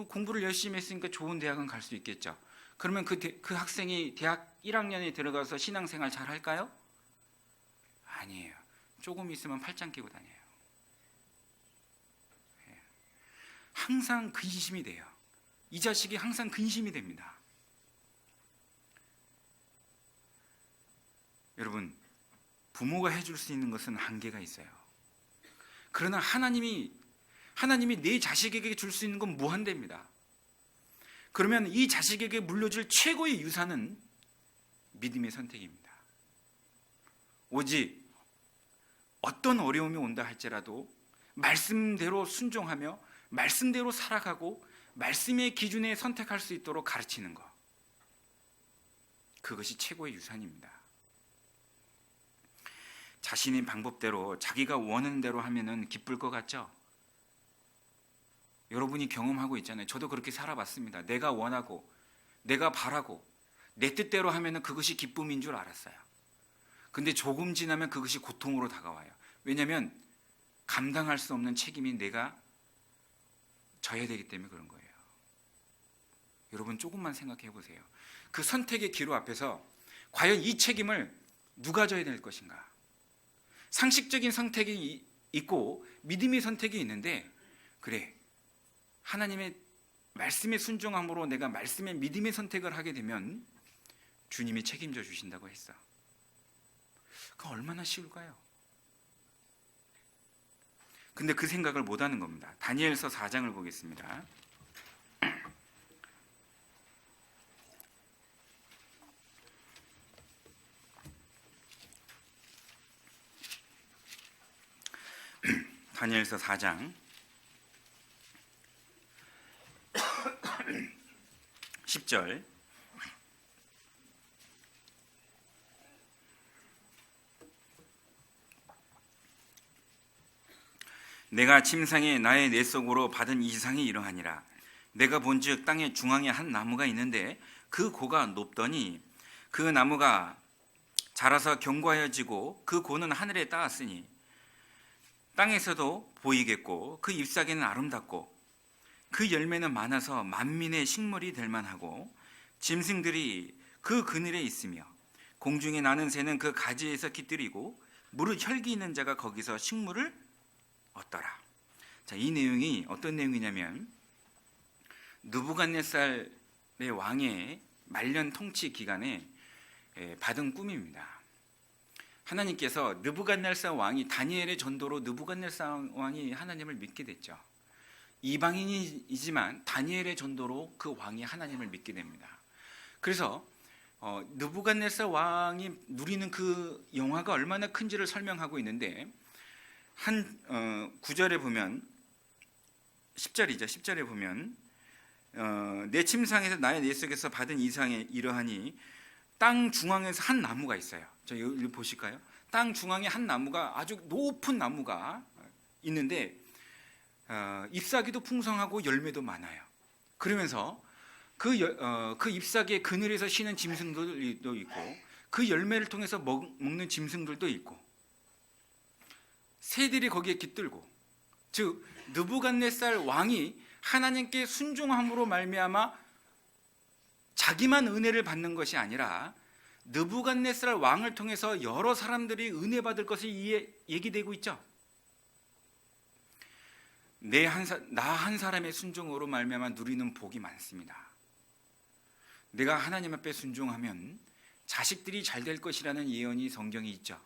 공부를 열심히 했으니까 좋은 대학은 갈 수 있겠죠. 그러면 그 학생이 대학 1학년에 들어가서 신앙생활 잘 할까요? 아니에요. 조금 있으면 팔짱 끼고 다녀요. 항상 근심이 돼요. 이 자식이 항상 근심이 됩니다. 여러분, 부모가 해줄 수 있는 것은 한계가 있어요. 그러나 하나님이 내 자식에게 줄 수 있는 건 무한대입니다. 그러면 이 자식에게 물려줄 최고의 유산은 믿음의 선택입니다. 오직 어떤 어려움이 온다 할지라도 말씀대로 순종하며 말씀대로 살아가고 말씀의 기준에 선택할 수 있도록 가르치는 것, 그것이 최고의 유산입니다. 자신의 방법대로 자기가 원하는 대로 하면은 기쁠 것 같죠? 여러분이 경험하고 있잖아요. 저도 그렇게 살아봤습니다. 내가 원하고 내가 바라고 내 뜻대로 하면은 그것이 기쁨인 줄 알았어요. 근데 조금 지나면 그것이 고통으로 다가와요. 왜냐하면 감당할 수 없는 책임이 내가 져야 되기 때문에 그런 거예요. 여러분 조금만 생각해 보세요. 그 선택의 기로 앞에서 과연 이 책임을 누가 져야 될 것인가? 상식적인 선택이 있고 믿음의 선택이 있는데, 그래, 하나님의 말씀에 순종함으로 내가 말씀에 믿음의 선택을 하게 되면 주님이 책임져 주신다고 했어. 그거 얼마나 쉬울까요? 근데 그 생각을 못하는 겁니다. 다니엘서 4장을 보겠습니다. 다니엘서 4장 10절. 내가 침상에 나의 뇌 속으로 받은 이상이 이러하니라. 내가 본즉 땅의 중앙에 한 나무가 있는데 그 고가 높더니 그 나무가 자라서 견고하여지고 그 고는 하늘에 닿았으니 땅에서도 보이겠고 그 잎사귀는 아름답고 그 열매는 많아서 만민의 식물이 될 만하고 짐승들이 그 그늘에 있으며 공중에 나는 새는 그 가지에서 깃들이고 무릇 혈기 있는 자가 거기서 식물을 얻더라. 자, 이 내용이 어떤 내용이냐면 느부갓네살의 왕의 말년 통치 기간에 받은 꿈입니다. 하나님께서 느부갓네살 왕이 다니엘의 전도로 느부갓네살 왕이 하나님을 믿게 됐죠. 이방인이지만 다니엘의 전도로 그 왕이 하나님을 믿게 됩니다. 그래서 느부갓네살 왕이 누리는 그 영화가 얼마나 큰지를 설명하고 있는데, 한 9절에 보면 10절에 보면 내 침상에서 나의 내 속에서 받은 이상에 이러하니 땅 중앙에서 한 나무가 있어요. 저 여기 보실까요? 땅 중앙에 한 나무가 아주 높은 나무가 있는데 잎사귀도 풍성하고 열매도 많아요. 그러면서 그 잎사귀의 그늘에서 쉬는 짐승들도 있고 그 열매를 통해서 먹는 짐승들도 있고 새들이 거기에 깃들고, 즉 느부갓네살 왕이 하나님께 순종함으로 말미암아 자기만 은혜를 받는 것이 아니라 느부갓네살 왕을 통해서 여러 사람들이 은혜 받을 것이 얘기되고 있죠. 나 한 사람의 순종으로 말미암아 누리는 복이 많습니다. 내가 하나님 앞에 순종하면 자식들이 잘 될 것이라는 예언이 성경에 있죠.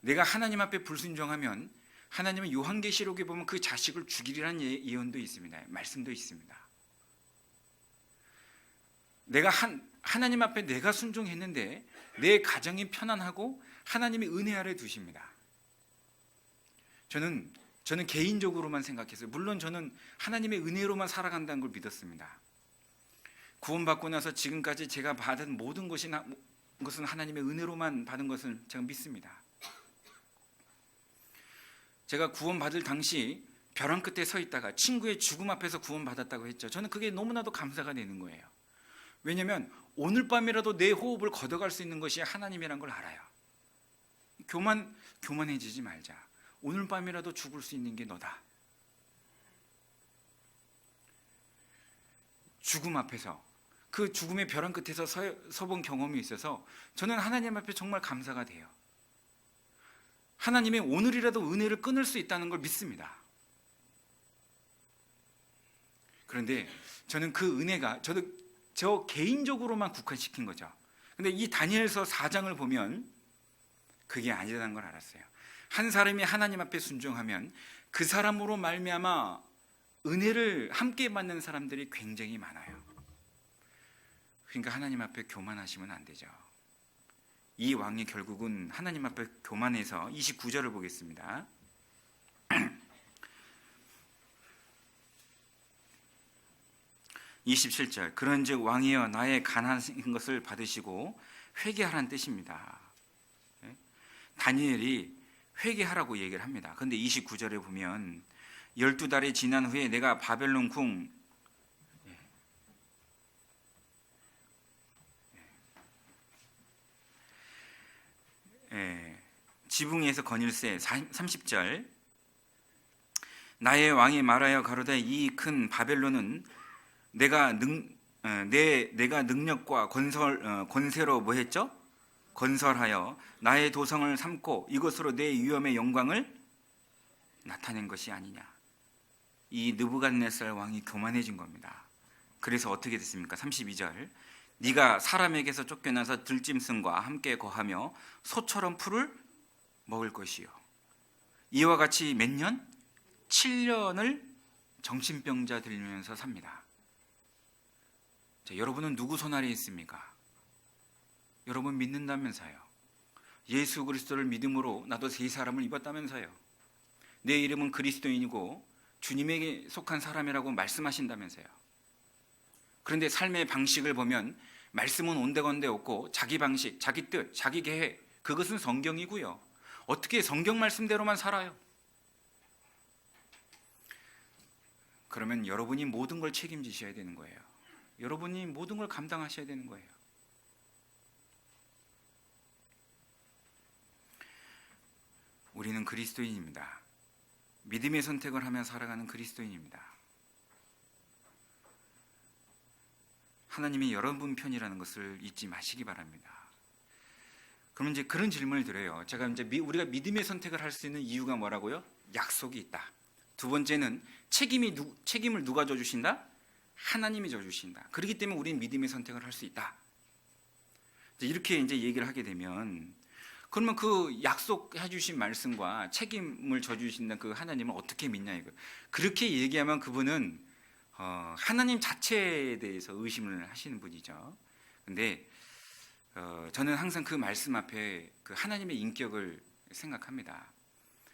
내가 하나님 앞에 불순종하면 하나님은 요한계시록에 보면 그 자식을 죽이리라는 예언도 있습니다. 말씀도 있습니다. 내가 하나님 앞에 내가 순종했는데 내 가정이 편안하고 하나님이 은혜 아래 두십니다. 저는 개인적으로만 생각했어요. 물론 저는 하나님의 은혜로만 살아간다는 걸 믿었습니다. 구원받고 나서 지금까지 제가 받은 모든 것은 하나님의 은혜로만 받은 것을 제가 믿습니다. 제가 구원받을 당시 벼랑 끝에 서 있다가 친구의 죽음 앞에서 구원받았다고 했죠. 저는 그게 너무나도 감사가 되는 거예요. 왜냐하면 오늘 밤이라도 내 호흡을 걷어갈 수 있는 것이 하나님이란 걸 알아요. 교만해지지 말자. 오늘 밤이라도 죽을 수 있는 게 너다. 죽음 앞에서 그 죽음의 벼랑 끝에서 서본 경험이 있어서 저는 하나님 앞에 정말 감사가 돼요. 하나님의 오늘이라도 은혜를 끊을 수 있다는 걸 믿습니다. 그런데 저는 그 은혜가 저 개인적으로만 국한시킨 거죠. 근데 이 다니엘서 4장을 보면 그게 아니라는 걸 알았어요. 한 사람이 하나님 앞에 순종하면 그 사람으로 말미암아 은혜를 함께 받는 사람들이 굉장히 많아요. 그러니까 하나님 앞에 교만하시면 안 되죠. 이 왕이 결국은 하나님 앞에 교만해서 29절을 보겠습니다. 27절 그런즉 왕이여 나의 가난한 것을 받으시고 회개하라는 뜻입니다. 다니엘이 회개하라고 얘기를 합니다. 그런데 29절에 보면 12달이 지난 후에 내가 바벨론 궁 지붕에서 거닐세 30절 나의 왕이 말하여 가로되 이 큰 바벨론은 내가 능력과 권세로 뭐 했죠? 건설하여 나의 도성을 삼고 이것으로 내 위엄의 영광을 나타낸 것이 아니냐. 이 느부갓네살 왕이 교만해진 겁니다. 그래서 어떻게 됐습니까? 32절 네가 사람에게서 쫓겨나서 들짐승과 함께 거하며 소처럼 풀을 먹을 것이요. 이와 같이 몇 년? 7년을 정신병자 들면서 삽니다. 자, 여러분은 누구 손 아래 있습니까? 여러분 믿는다면서요. 예수 그리스도를 믿음으로 나도 새 사람을 입었다면서요. 내 이름은 그리스도인이고 주님에게 속한 사람이라고 말씀하신다면서요. 그런데 삶의 방식을 보면 말씀은 온데건데 없고 자기 방식, 자기 뜻, 자기 계획 그것은 성경이고요. 어떻게 성경 말씀대로만 살아요? 그러면 여러분이 모든 걸 책임지셔야 되는 거예요. 여러분이 모든 걸 감당하셔야 되는 거예요. 우리는 그리스도인입니다. 믿음의 선택을 하며 살아가는 그리스도인입니다. 하나님이 여러분 편이라는 것을 잊지 마시기 바랍니다. 그러면 이제 그런 질문을 드려요. 제가 이제 우리가 믿음의 선택을 할 수 있는 이유가 뭐라고요? 약속이 있다. 두 번째는 책임을 누가 져주신다? 하나님이 져주신다. 그렇기 때문에 우리는 믿음의 선택을 할 수 있다. 이렇게 이제 얘기를 하게 되면 그러면 그 약속해 주신 말씀과 책임을 져주신다는 그 하나님을 어떻게 믿냐 이거. 그렇게 얘기하면 그분은 하나님 자체에 대해서 의심을 하시는 분이죠. 근데 저는 항상 그 말씀 앞에 그 하나님의 인격을 생각합니다.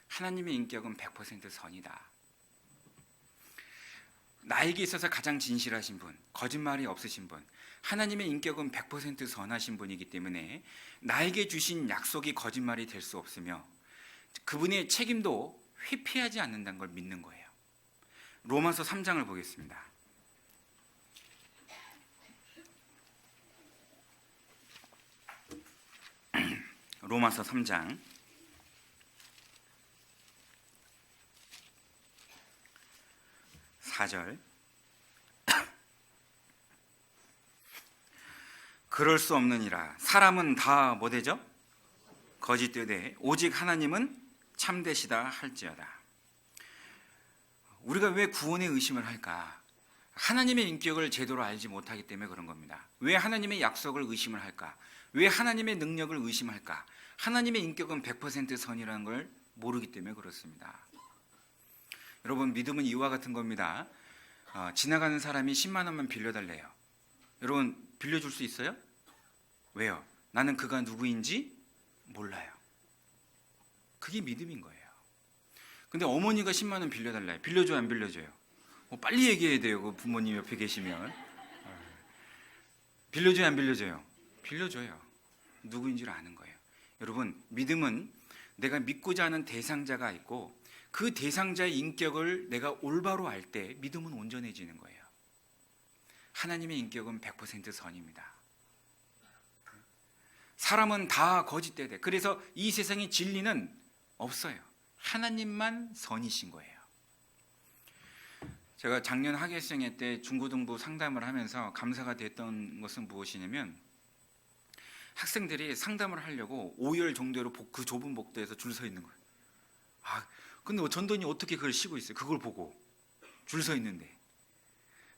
하나님의 인격은 100% 선이다. 나에게 있어서 가장 진실하신 분, 거짓말이 없으신 분, 하나님의 인격은 100% 선하신 분이기 때문에 나에게 주신 약속이 거짓말이 될 수 없으며 그분의 책임도 회피하지 않는다는 걸 믿는 거예요. 로마서 3장을 보겠습니다. 로마서 3장 4절. 그럴 수 없느니라. 사람은 다 뭐 되죠? 거짓되되 오직 하나님은 참되시다 할지어다. 우리가 왜 구원의 의심을 할까? 하나님의 인격을 제대로 알지 못하기 때문에 그런 겁니다. 왜 하나님의 약속을 의심을 할까? 왜 하나님의 능력을 의심할까? 하나님의 인격은 100% 선이라는 걸 모르기 때문에 그렇습니다. 여러분, 믿음은 이와 같은 겁니다. 지나가는 사람이 10만 원만 빌려달래요. 여러분, 빌려줄 수 있어요? 왜요? 나는 그가 누구인지 몰라요. 그게 믿음인 거예요. 근데 어머니가 10만 원 빌려달래요. 빌려줘요, 안 빌려줘요? 빨리 얘기해야 돼요. 그 부모님 옆에 계시면. 빌려줘요, 안 빌려줘요? 빌려줘요. 누구인지를 아는 거예요. 여러분, 믿음은 내가 믿고자 하는 대상자가 있고 그 대상자의 인격을 내가 올바로 알 때 믿음은 온전해지는 거예요. 하나님의 인격은 100% 선입니다. 사람은 다 거짓되대. 그래서 이 세상에 진리는 없어요. 하나님만 선이신 거예요. 제가 작년 학예수행회 때 중고등부 상담을 하면서 감사가 됐던 것은 무엇이냐면 학생들이 상담을 하려고 5열 정도로 그 좁은 복도에서 줄 서 있는 거예요. 근데 전도인이 어떻게 그걸 쉬고 있어요? 그걸 보고 줄 서 있는데.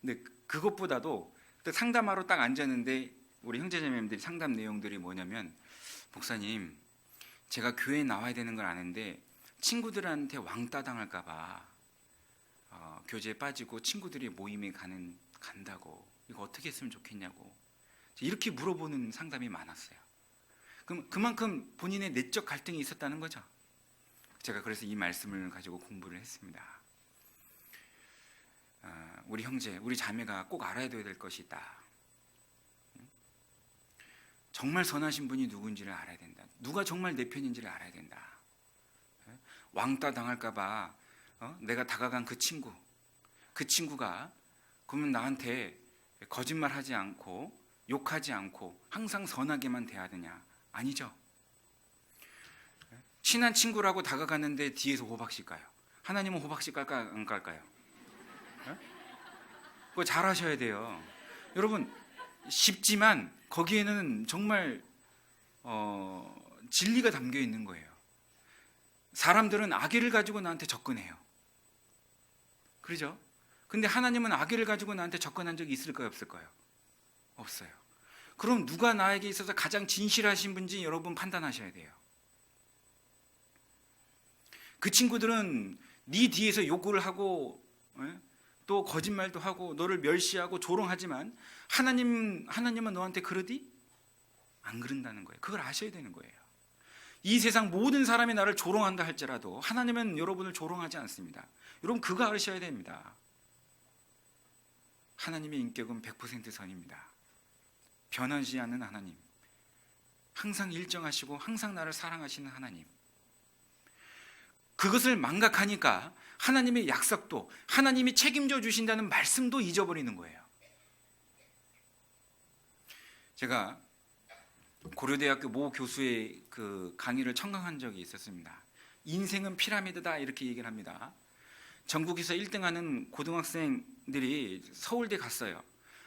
근데 그것보다도 상담하러 딱 앉았는데 우리 형제자매님들이 상담 내용들이 뭐냐면, 목사님, 제가 교회에 나와야 되는 걸 아는데 친구들한테 왕따 당할까 봐 교제에 빠지고 친구들이 모임에 간다고, 이거 어떻게 했으면 좋겠냐고 이렇게 물어보는 상담이 많았어요. 그럼 그만큼 본인의 내적 갈등이 있었다는 거죠. 제가 그래서 이 말씀을 가지고 공부를 했습니다. 우리 형제, 우리 자매가 꼭 알아야 될 것이 있다. 정말 선하신 분이 누군지를 알아야 된다. 누가 정말 내 편인지를 알아야 된다. 왕따 당할까 봐 내가 다가간 그 친구가 그러면 나한테 거짓말하지 않고 욕하지 않고 항상 선하게만 대해야 되냐? 아니죠. 친한 친구라고 다가가는데 뒤에서 호박씨 까요. 하나님은 호박씨 깔까 안 깔까요? 그거 잘 하셔야 돼요. 여러분, 쉽지만 거기에는 정말 진리가 담겨 있는 거예요. 사람들은 악의를 가지고 나한테 접근해요. 그렇죠? 근데 하나님은 악의를 가지고 나한테 접근한 적이 있을까요, 없을까요? 없어요. 그럼 누가 나에게 있어서 가장 진실하신 분인지 여러분 판단하셔야 돼요. 그 친구들은 네 뒤에서 욕을 하고 또 거짓말도 하고 너를 멸시하고 조롱하지만 하나님은 너한테 그러디? 안 그런다는 거예요. 그걸 아셔야 되는 거예요. 이 세상 모든 사람이 나를 조롱한다 할지라도 하나님은 여러분을 조롱하지 않습니다. 여러분, 그거 아셔야 됩니다. 하나님의 인격은 100% 선입니다. 변하지 않는 하나님, 항상 일정하시고 항상 나를 사랑하시는 하나님. 그것을 망각하니까 하나님의 약속도, 하나님이 책임져 주신다는 말씀도 잊어버리는 거예요. 제가 고려대학교 모 교수의 그 강의를 청강한 적이 있었습니다. 인생은 피라미드다, 이렇게 얘기를 합니다. 전국에서 1등하는 고등학생들이 서울대 갔어요.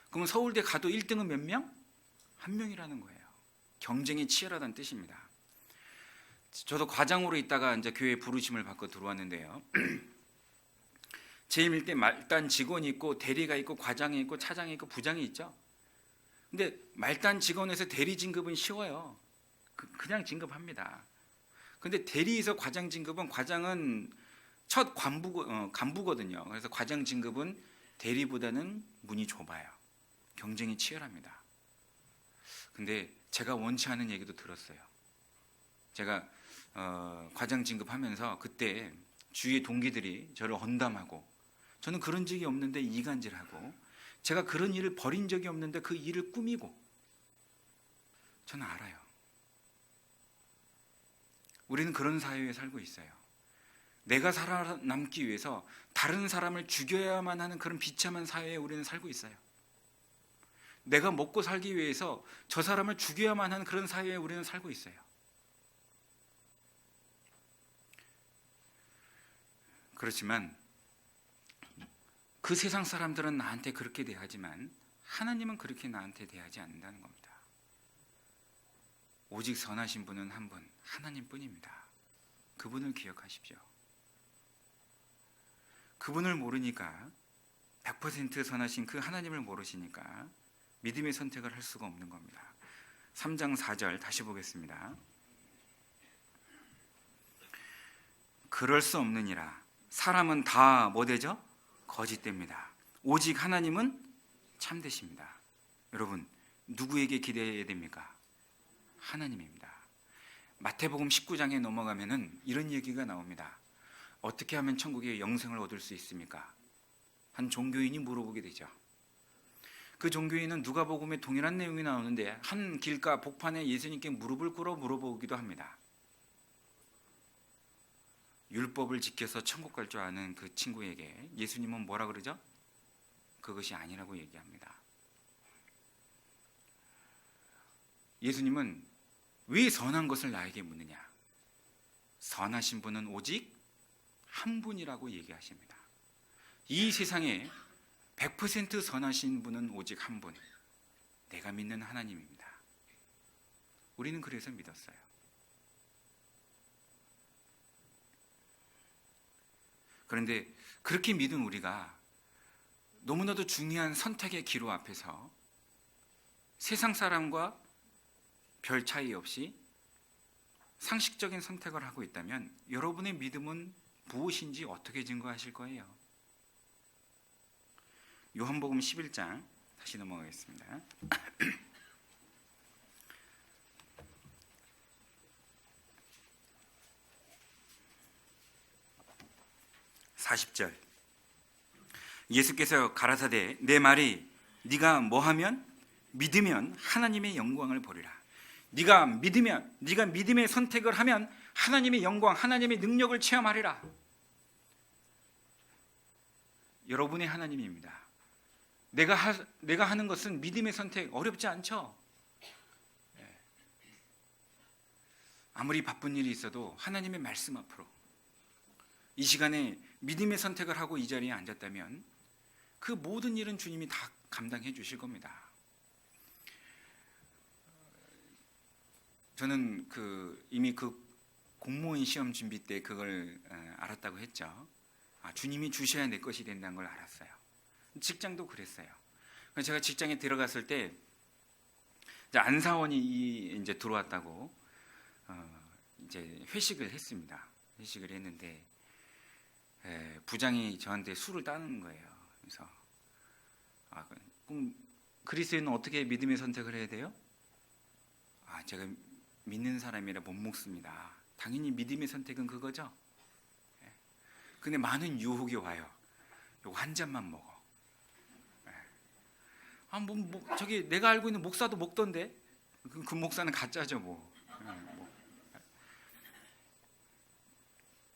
그러면 서울대 가도 1등은 몇 명? 한 명이라는 거예요. 경쟁이 치열하다는 뜻입니다. 저도 과장으로 있다가 이제 교회 부르심을 받고 들어왔는데요. 재임 때 말단 직원이 있고 대리가 있고 과장이 있고 차장이 있고 부장이 있죠. 근데 말단 직원에서 대리 진급은 쉬워요. 그냥 진급합니다. 근데 대리에서 과장 진급은, 과장은 첫 간부거든요. 그래서 과장 진급은 대리보다는 문이 좁아요. 경쟁이 치열합니다. 근데 제가 원치 않은 얘기도 들었어요. 제가 과장 진급하면서 그때 주위의 동기들이 저를 헌담하고 저는 그런 적이 없는데 이간질하고, 제가 그런 일을 벌인 적이 없는데 그 일을 꾸미고, 저는 알아요. 우리는 그런 사회에 살고 있어요. 내가 살아남기 위해서 다른 사람을 죽여야만 하는 그런 비참한 사회에 우리는 살고 있어요. 내가 먹고 살기 위해서 저 사람을 죽여야만 하는 그런 사회에 우리는 살고 있어요. 그렇지만 그 세상 사람들은 나한테 그렇게 대하지만 하나님은 그렇게 나한테 대하지 않는다는 겁니다. 오직 선하신 분은 한 분, 하나님뿐입니다. 그분을 기억하십시오. 그분을 모르니까, 100% 선하신 그 하나님을 모르시니까 믿음의 선택을 할 수가 없는 겁니다. 3장 4절 다시 보겠습니다. 그럴 수 없느니라. 사람은 다 뭐 되죠? 거짓됩니다. 오직 하나님은 참되십니다. 여러분, 누구에게 기대해야 됩니까? 하나님입니다. 마태복음 19장에 넘어가면은 이런 얘기가 나옵니다. 어떻게 하면 천국에 영생을 얻을 수 있습니까? 한 종교인이 물어보게 되죠. 그 종교인은 누가복음에 동일한 내용이 나오는데 한 길가 복판에 예수님께 무릎을 꿇어 물어보기도 합니다. 율법을 지켜서 천국 갈 줄 아는 그 친구에게 예수님은 뭐라 그러죠? 그것이 아니라고 얘기합니다. 예수님은 왜 선한 것을 나에게 묻느냐? 선하신 분은 오직 한 분이라고 얘기하십니다. 이 세상에 100% 선하신 분은 오직 한 분, 내가 믿는 하나님입니다. 우리는 그래서 믿었어요. 그런데 그렇게 믿은 우리가 너무나도 중요한 선택의 기로 앞에서 세상 사람과 별 차이 없이 상식적인 선택을 하고 있다면 여러분의 믿음은 무엇인지 어떻게 증거하실 거예요? 요한복음 11장 다시 넘어가겠습니다. 40절. 예수께서 가라사대 내 말이 네가 뭐하면 믿으면 하나님의 영광을 보리라. 네가 믿으면, 네가 믿음의 선택을 하면 하나님의 영광, 하나님의 능력을 체험하리라. 여러분의 하나님입니다. 내가 하는 것은 믿음의 선택 어렵지 않죠? 아무리 바쁜 일이 있어도 하나님의 말씀 앞으로 이 시간에 믿음의 선택을 하고 이 자리에 앉았다면 그 모든 일은 주님이 다 감당해 주실 겁니다. 저는 이미 그 공무원 시험 준비 때 그걸 알았다고 했죠. 주님이 주셔야 내 것이 된다는 걸 알았어요. 직장도 그랬어요. 제가 직장에 들어갔을 때 안사원이 이제 들어왔다고 이제 회식을 했습니다. 회식을 했는데 부장이 저한테 술을 따는 거예요. 그래서 그럼 그리스도인은 어떻게 믿음의 선택을 해야 돼요? 제가 믿는 사람이라 못 먹습니다. 당연히 믿음의 선택은 그거죠. 근데 많은 유혹이 와요. 요거 한 잔만 먹어. 저기 내가 알고 있는 목사도 먹던데 그 목사는 가짜죠 뭐.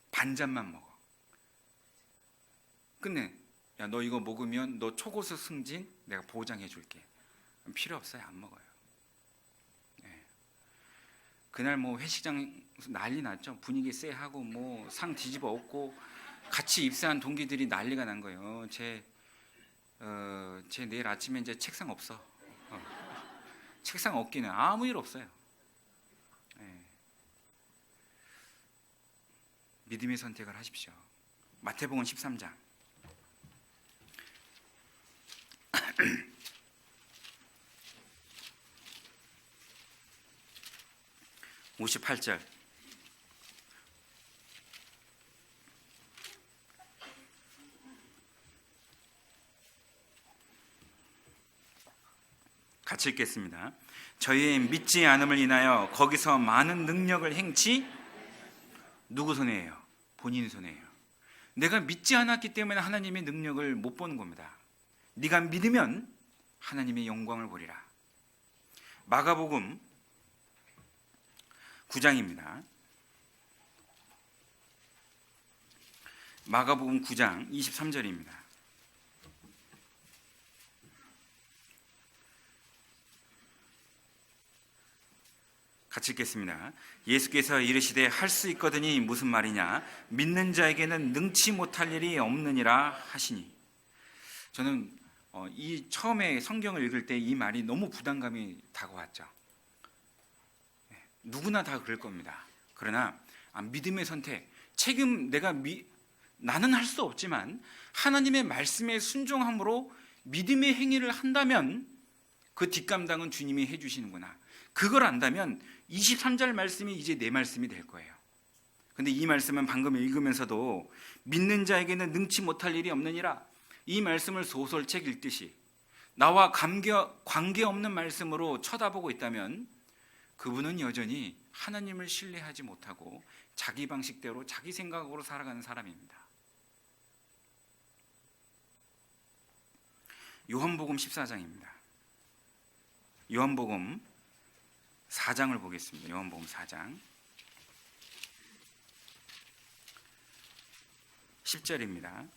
반 잔만 먹어. 근데 야, 너 이거 먹으면 너 초고속 승진 내가 보장해 줄게. 필요 없어요. 안 먹어요. 그날 뭐 회식장 난리 났죠. 분위기 쎄하고 뭐 상 뒤집어 엎고 같이 입사한 동기들이 난리가 난 거예요. 제 내일 아침에 이제 책상 없어. 책상 없기는 아무 일 없어요. 믿음의 선택을 하십시오. 마태복음 13장 58절. 같이 읽겠습니다. 저희의 믿지 않음을 인하여 거기서 많은 능력을 행치 누구 손에요? 본인 손에요. 내가 믿지 않았기 때문에 하나님의 능력을 못 보는 겁니다. 네가 믿으면 하나님의 영광을 보리라. 마가복음 9장입니다. 마가복음 9장 23절입니다. 같이 읽겠습니다. 예수께서 이르시되 할 수 있거든이 무슨 말이냐? 믿는 자에게는 능치 못할 일이 없느니라 하시니. 저는 이 처음에 성경을 읽을 때 이 말이 너무 부담감이 다가왔죠. 누구나 다 그럴 겁니다. 그러나 믿음의 선택, 나는 할 수 없지만 하나님의 말씀에 순종함으로 믿음의 행위를 한다면 그 뒷감당은 주님이 해주시는구나. 그걸 안다면 23절 말씀이 이제 내 말씀이 될 거예요. 근데 이 말씀은 방금 읽으면서도 믿는 자에게는 능치 못할 일이 없느니라, 이 말씀을 소설책 읽듯이 나와 관계없는 말씀으로 쳐다보고 있다면 그분은 여전히 하나님을 신뢰하지 못하고 자기 방식대로 자기 생각으로 살아가는 사람입니다. 요한복음 14장입니다. 요한복음 4장을 보겠습니다. 요한복음 4장 10절입니다.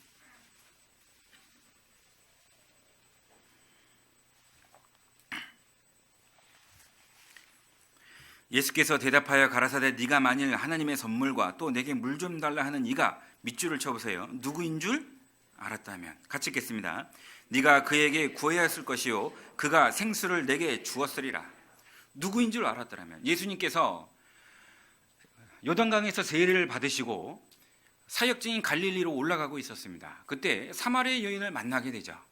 예수께서 대답하여 가라사대 네가 만일 하나님의 선물과 또 내게 물 좀 달라 하는 이가 밑줄을 쳐보세요. 누구인 줄 알았다면. 같이 읽겠습니다. 네가 그에게 구해야 했을 것이요 그가 생수를 내게 주었으리라. 누구인 줄 알았더라면. 예수님께서 요단강에서 세례를 받으시고 사역지인 갈릴리로 올라가고 있었습니다. 그때 사마리아 여인을 만나게 되죠.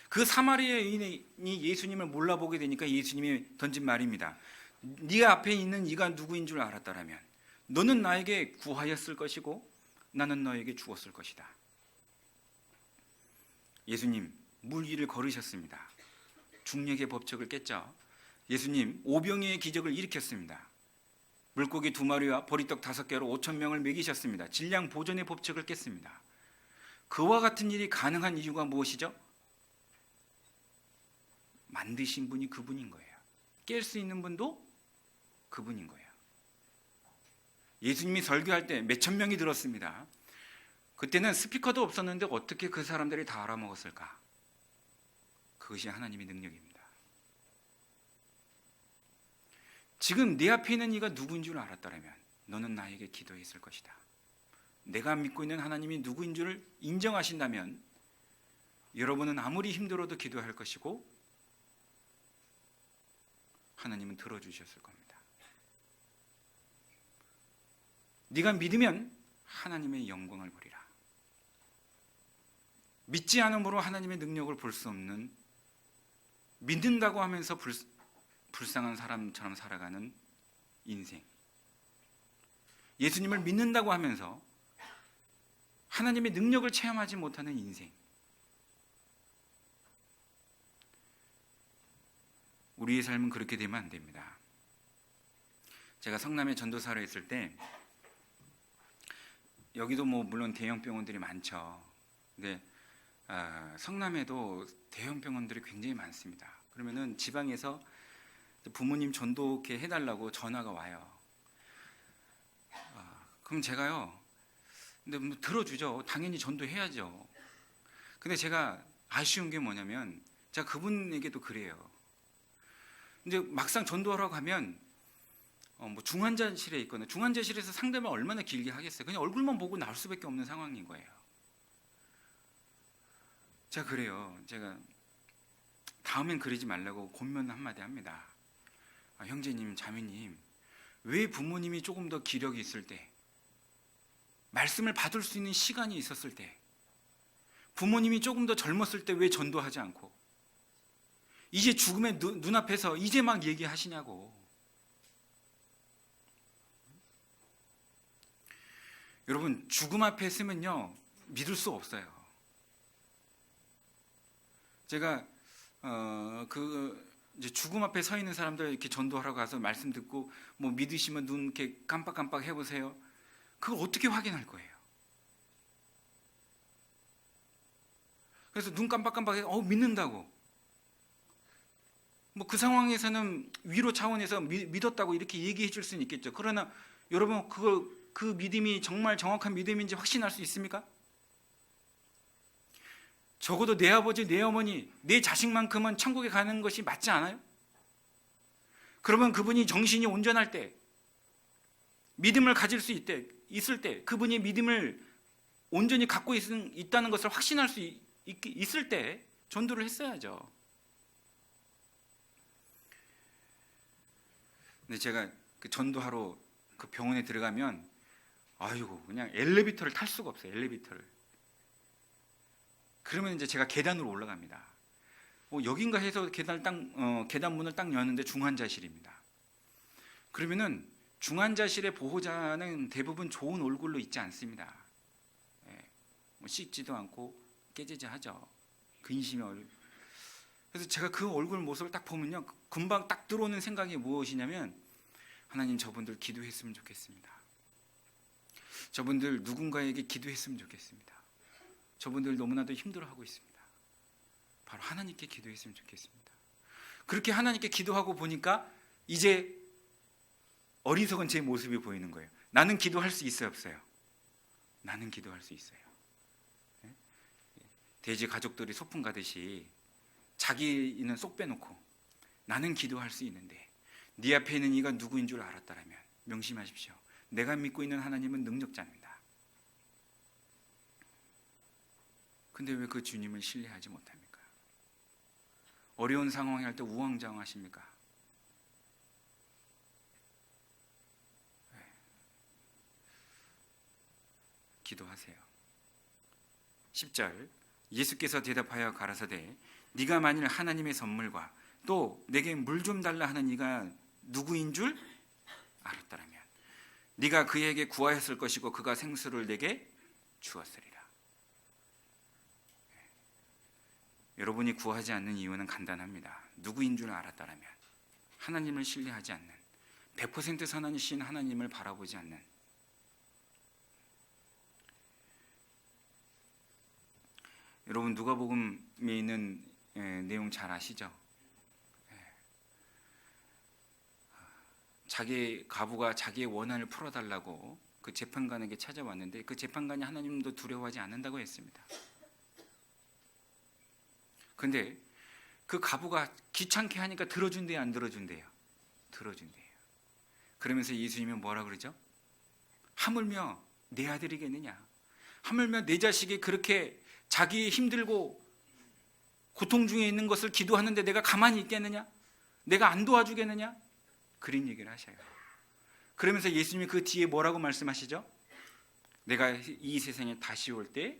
그 사마리아 여인이 예수님을 몰라보게 되니까 예수님이 던진 말입니다. 네 앞에 있는 이가 누구인 줄 알았더라면 너는 나에게 구하였을 것이고 나는 너에게 주었을 것이다. 예수님 물 위를 걸으셨습니다. 중력의 법칙을 깼죠. 예수님 오병이의 기적을 일으켰습니다. 물고기 2마리와 보리떡 5개로 5,000명을 먹이셨습니다. 질량 보존의 법칙을 깼습니다. 그와 같은 일이 가능한 이유가 무엇이죠? 만드신 분이 그분인 거예요. 깰 수 있는 분도 그분인 거예요. 예수님이 설교할 때 몇천 명이 들었습니다. 그때는 스피커도 없었는데 어떻게 그 사람들이 다 알아먹었을까? 그것이 하나님의 능력입니다. 지금 네 앞에 있는 이가 누구인 줄 알았더라면 너는 나에게 기도했을 것이다. 내가 믿고 있는 하나님이 누구인 줄 인정하신다면 여러분은 아무리 힘들어도 기도할 것이고 하나님은 들어주셨을 겁니다. 네가 믿으면 하나님의 영광을 보리라. 믿지 않음으로 하나님의 능력을 볼 수 없는, 믿는다고 하면서 불쌍한 사람처럼 살아가는 인생. 예수님을 믿는다고 하면서 하나님의 능력을 체험하지 못하는 인생. 우리의 삶은 그렇게 되면 안 됩니다. 제가 성남에 전도사로 있을 때 여기도 물론 대형 병원들이 많죠. 근데 성남에도 대형 병원들이 굉장히 많습니다. 그러면은 지방에서 부모님 전도케 해달라고 전화가 와요. 그럼 제가요, 근데 들어주죠. 당연히 전도해야죠. 근데 제가 아쉬운 게 뭐냐면 제가 그분에게도 그래요. 근데 막상 전도하러 가면 중환자실에 있거나 중환자실에서 상담을 얼마나 길게 하겠어요. 그냥 얼굴만 보고 나올 수밖에 없는 상황인 거예요. 제가 그래요. 제가 다음엔 그러지 말라고 권면 한마디 합니다. 형제님, 자매님, 왜 부모님이 조금 더 기력이 있을 때, 말씀을 받을 수 있는 시간이 있었을 때, 부모님이 조금 더 젊었을 때 왜 전도하지 않고 이제 죽음의 눈앞에서 이제 막 얘기하시냐고. 여러분, 죽음 앞에 있으면요 믿을 수 없어요. 제가 이제 죽음 앞에 서 있는 사람들 이렇게 전도하러 가서 말씀 듣고 믿으시면 눈 이렇게 깜빡깜빡 해보세요. 그걸 어떻게 확인할 거예요? 그래서 눈 깜빡깜빡해서 믿는다고. 뭐 그 상황에서는 위로 차원에서 믿었다고 이렇게 얘기해 줄 수는 있겠죠. 그러나 여러분 그 믿음이 정말 정확한 믿음인지 확신할 수 있습니까? 적어도 내 아버지, 내 어머니, 내 자식만큼은 천국에 가는 것이 맞지 않아요? 그러면 그분이 정신이 온전할 때, 믿음을 가질 수 있을 때, 그분이 믿음을 온전히 갖고 있다는 것을 확신할 수 있을 때 전도를 했어야죠. 근데 제가 그 전도하러 그 병원에 들어가면 그냥 엘리베이터를 탈 수가 없어요. 엘리베이터를. 그러면 이제 제가 계단으로 올라갑니다. 여긴가 해서 계단 문을 딱 여는데 중환자실입니다. 그러면은 중환자실의 보호자는 대부분 좋은 얼굴로 있지 않습니다. 씻지도 않고 깨지지 하죠. 근심의 얼굴. 그래서 제가 그 얼굴 모습을 딱 보면요, 금방 딱 들어오는 생각이 무엇이냐면, 하나님, 저분들 기도했으면 좋겠습니다. 저분들 누군가에게 기도했으면 좋겠습니다. 저분들 너무나도 힘들어하고 있습니다. 바로 하나님께 기도했으면 좋겠습니다. 그렇게 하나님께 기도하고 보니까 이제 어리석은 제 모습이 보이는 거예요. 나는 기도할 수 있어요, 없어요? 나는 기도할 수 있어요. 돼지 가족들이 소풍 가듯이 자기는 쏙 빼놓고 나는 기도할 수 있는데 네 앞에 있는 이가 누구인 줄 알았다라면 명심하십시오. 내가 믿고 있는 하나님은 능력자입니다. 근데 왜 그 주님을 신뢰하지 못합니까? 어려운 상황에 할 때 우왕좌왕하십니까? 기도하세요. 10절, 예수께서 대답하여 가라사대 네가 만일 하나님의 선물과 또 내게 물 좀 달라 하는 이가 누구인 줄 알았다라면 네가 그에게 구하였을 것이고 그가 생수를 내게 주었으리라. 여러분이 구하지 않는 이유는 간단합니다. 누구인 줄 알았다라면 하나님을 신뢰하지 않는, 100% 선하신 하나님을 바라보지 않는, 여러분 누가복음에 있는 내용 잘 아시죠? 자기 가부가 자기의 원한을 풀어달라고 그 재판관에게 찾아왔는데 그 재판관이 하나님도 두려워하지 않는다고 했습니다. 근데 그 가부가 귀찮게 하니까 들어준대요, 안 들어준대요? 들어준대요. 그러면서 예수님이 뭐라 그러죠? 하물며 내 아들이겠느냐? 하물며 내 자식이 그렇게 자기 힘들고 고통 중에 있는 것을 기도하는데 내가 가만히 있겠느냐? 내가 안 도와주겠느냐? 그런 얘기를 하셔요. 그러면서 예수님이 그 뒤에 뭐라고 말씀하시죠? 내가 이 세상에 다시 올 때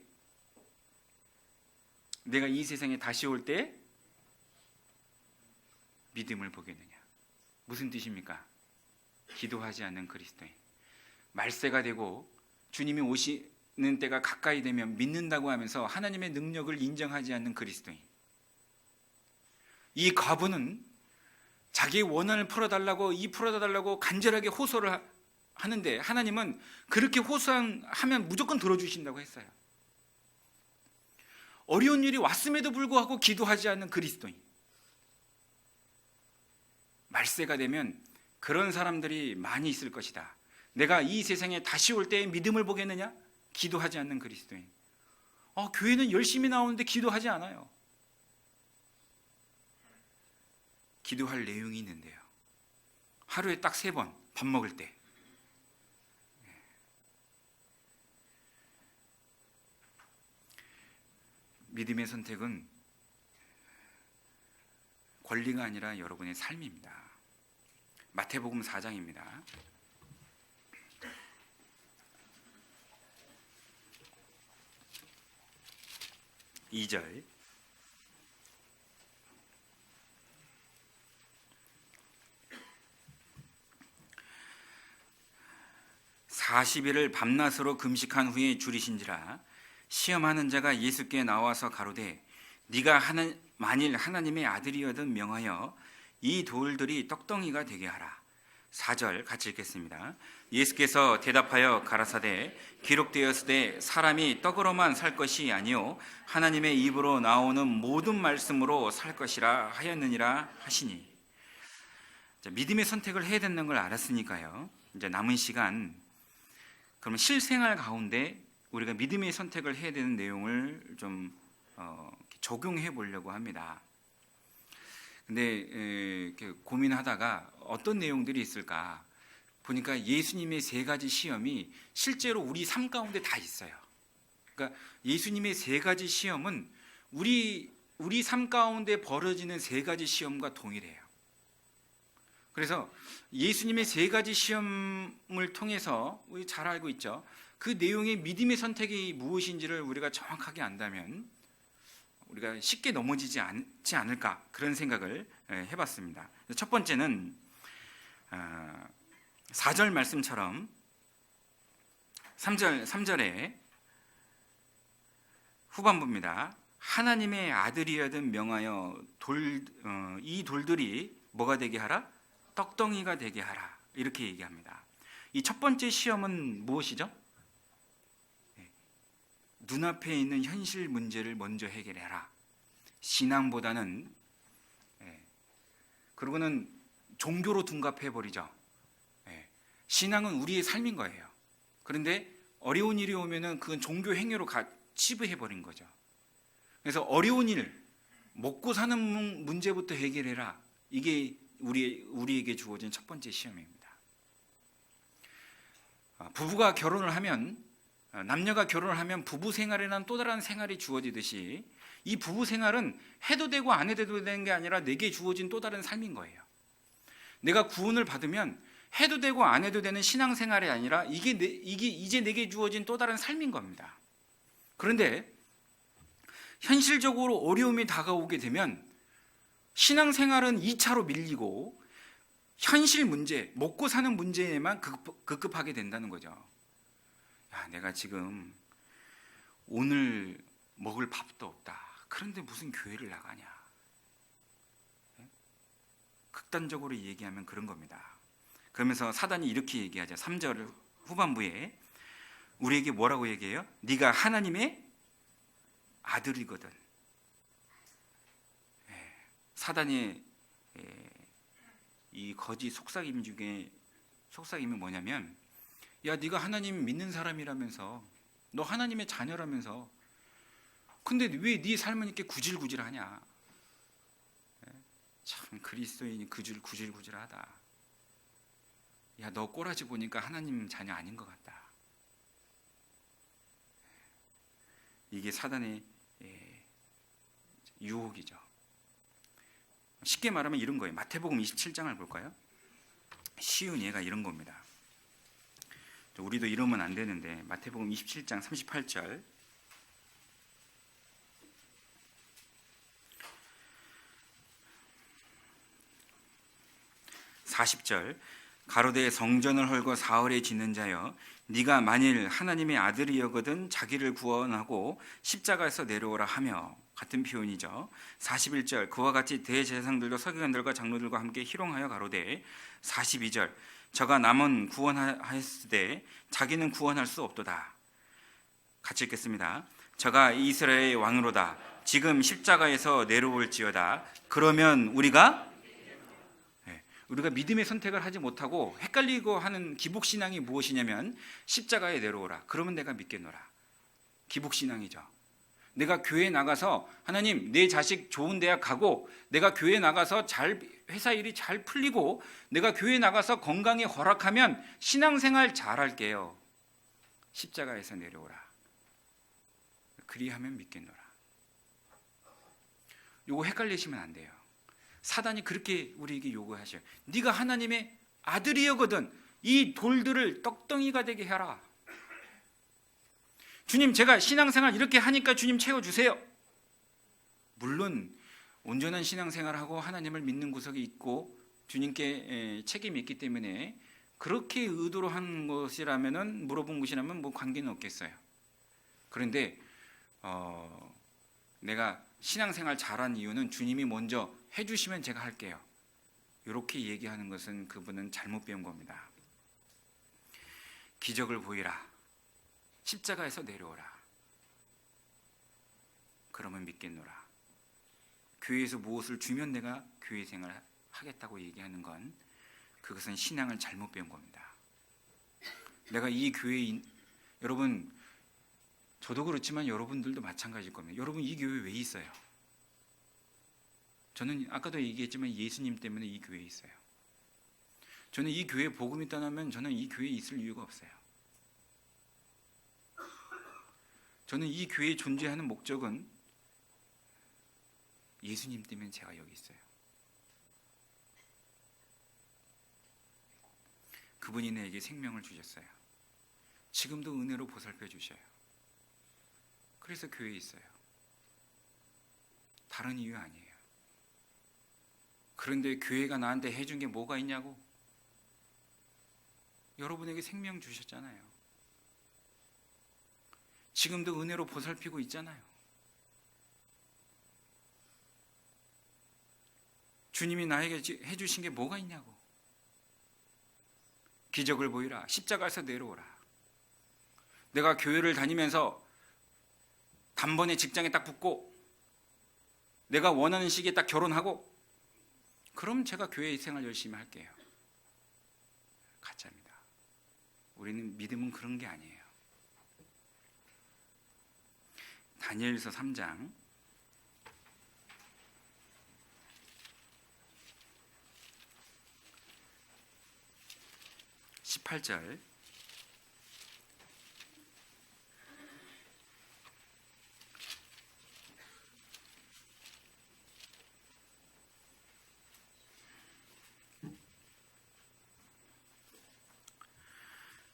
믿음을 보겠느냐? 무슨 뜻입니까? 기도하지 않는 그리스도인, 말세가 되고 주님이 오시는 때가 가까이 되면 믿는다고 하면서 하나님의 능력을 인정하지 않는 그리스도인. 이 과부는 자기의 원한을 풀어달라고 간절하게 호소를 하는데 하나님은 그렇게 호소하면 무조건 들어주신다고 했어요. 어려운 일이 왔음에도 불구하고 기도하지 않는 그리스도인. 말세가 되면 그런 사람들이 많이 있을 것이다. 내가 이 세상에 다시 올 때에 믿음을 보겠느냐? 기도하지 않는 그리스도인. 교회는 열심히 나오는데 기도하지 않아요. 기도할 내용이 있는데요. 하루에 딱 3번 밥 먹을 때. 믿음의 선택은 권리가 아니라 여러분의 삶입니다. 마태복음 4장입니다. 2절. (40일을) 밤낮으로 금식한 후에 줄이신지라. 시험하는 자가 예수께 나와서 가로되 네가 만일 하나님의 아들이거든 명하여 이 돌들이 떡덩이가 되게 하라. 4절 같이 읽겠습니다. 예수께서 대답하여 가라사대 기록되었으되 사람이 떡으로만 살 것이 아니요 하나님의 입으로 나오는 모든 말씀으로 살 것이라 하였느니라 하시니. 자, 믿음의 선택을 해야 된다는 걸 알았으니까요. 이제 남은 시간 그러면 실생활 가운데 우리가 믿음의 선택을 해야 되는 내용을 좀 적용해 보려고 합니다. 근데 이렇게 고민하다가 어떤 내용들이 있을까 보니까 예수님의 3가지 시험이 실제로 우리 삶 가운데 다 있어요. 그러니까 예수님의 3가지 시험은 우리 삶 가운데 벌어지는 3가지 시험과 동일해요. 그래서 예수님의 3가지 시험을 통해서 우리 잘 알고 있죠. 그 내용의 믿음의 선택이 무엇인지를 우리가 정확하게 안다면 우리가 쉽게 넘어지지 않지 않을까 그런 생각을 해봤습니다. 첫 번째는 4절 말씀처럼 3절에 후반부입니다. 하나님의 아들이여든 명하여 이 돌들이 뭐가 되게 하라? 떡덩이가 되게 하라. 이렇게 얘기합니다. 이 첫 번째 시험은 무엇이죠? 눈앞에 있는 현실 문제를 먼저 해결해라. 신앙보다는 그러고는 종교로 둔갑해버리죠. 신앙은 우리의 삶인 거예요. 그런데 어려운 일이 오면은 그건 종교 행위로 치부해버린 거죠. 그래서 어려운 일, 먹고 사는 문제부터 해결해라. 이게 우리에게 주어진 첫 번째 시험입니다. 부부가 결혼을 하면 남녀가 결혼을 하면 부부 생활이라는 또 다른 생활이 주어지듯이 이 부부 생활은 해도 되고 안 해도 되는 게 아니라 내게 주어진 또 다른 삶인 거예요. 내가 구원을 받으면 해도 되고 안 해도 되는 신앙생활이 아니라 이게 이제 내게 주어진 또 다른 삶인 겁니다. 그런데 현실적으로 어려움이 다가오게 되면 신앙생활은 2차로 밀리고 현실 문제, 먹고 사는 문제에만 급급하게 된다는 거죠. 야, 내가 지금 오늘 먹을 밥도 없다. 그런데 무슨 교회를 나가냐? 극단적으로 얘기하면 그런 겁니다. 그러면서 사단이 이렇게 얘기하죠. 3절 후반부에 우리에게 뭐라고 얘기해요? 네가 하나님의 아들이거든. 사단의 이 거짓 속삭임 중에 속삭임이 뭐냐면, 야, 네가 하나님 믿는 사람이라면서, 너 하나님의 자녀라면서, 근데 왜 네 삶은 이렇게 구질구질하냐? 참 그리스도인이 구질구질하다. 야, 너 꼬라지 보니까 하나님 자녀 아닌 것 같다. 이게 사단의 유혹이죠. 쉽게 말하면 이런 거예요. 마태복음 27장을 볼까요? 쉬운 예가 이런 겁니다. 우리도 이러면 안 되는데 마태복음 27장 38절 (40절) 가로되 성전을 헐고 사흘에 짓는 자여 네가 만일 하나님의 아들이여거든 자기를 구원하고 십자가에서 내려오라 하며. 같은 표현이죠. 41절 그와 같이 대제사장들도 서기관들과 장로들과 함께 희롱하여 가로되. 42절 저가 남은 구원하였으되 자기는 구원할 수 없도다. 같이 읽겠습니다. 저가 이스라엘의 왕으로다. 지금 십자가에서 내려올지어다. 그러면 우리가 믿음의 선택을 하지 못하고 헷갈리고 하는 기복신앙이 무엇이냐면 십자가에 내려오라. 그러면 내가 믿겠노라. 기복신앙이죠. 내가 교회에 나가서 하나님 내 자식 좋은 대학 가고 내가 교회에 나가서 회사 일이 잘 풀리고 내가 교회에 나가서 건강이 허락하면 신앙생활 잘할게요. 십자가에서 내려오라. 그리하면 믿겠노라. 요거 헷갈리시면 안 돼요. 사단이 그렇게 우리에게 요구하셔요. 네가 하나님의 아들이여거든 이 돌들을 떡덩이가 되게 해라. 주님, 제가 신앙생활 이렇게 하니까 주님 채워주세요. 물론 온전한 신앙생활하고 하나님을 믿는 구석이 있고 주님께 책임이 있기 때문에 그렇게 의도로 한 것이라면, 물어본 것이라면 뭐 관계는 없겠어요. 그런데 내가 신앙생활 잘한 이유는 주님이 먼저 해주시면 제가 할게요. 이렇게 얘기하는 것은 그분은 잘못 배운 겁니다. 기적을 보이라. 십자가에서 내려오라. 그러면 믿겠노라. 교회에서 무엇을 주면 내가 교회 생활을 하겠다고 얘기하는 건 그것은 신앙을 잘못 배운 겁니다. 내가 이 교회에 여러분, 저도 그렇지만 여러분들도 마찬가지일 겁니다. 여러분 이 교회 왜 있어요? 저는 아까도 얘기했지만 예수님 때문에 이 교회에 있어요. 저는 이 교회에 복음이 떠나면 저는 이 교회에 있을 이유가 없어요. 저는 이 교회에 존재하는 목적은 예수님 때문에 제가 여기 있어요. 그분이 내게 생명을 주셨어요. 지금도 은혜로 보살펴 주셔요. 그래서 교회에 있어요. 다른 이유 아니에요. 그런데 교회가 나한테 해준 게 뭐가 있냐고? 여러분에게 생명 주셨잖아요. 지금도 은혜로 보살피고 있잖아요. 주님이 나에게 해주신 게 뭐가 있냐고? 기적을 보이라. 십자가에서 내려오라. 내가 교회를 다니면서 단번에 직장에 딱 붙고 내가 원하는 시기에 딱 결혼하고 그럼 제가 교회 생활 열심히 할게요. 가짜입니다. 우리는 믿음은 그런 게 아니에요. 다니엘서 3장 18절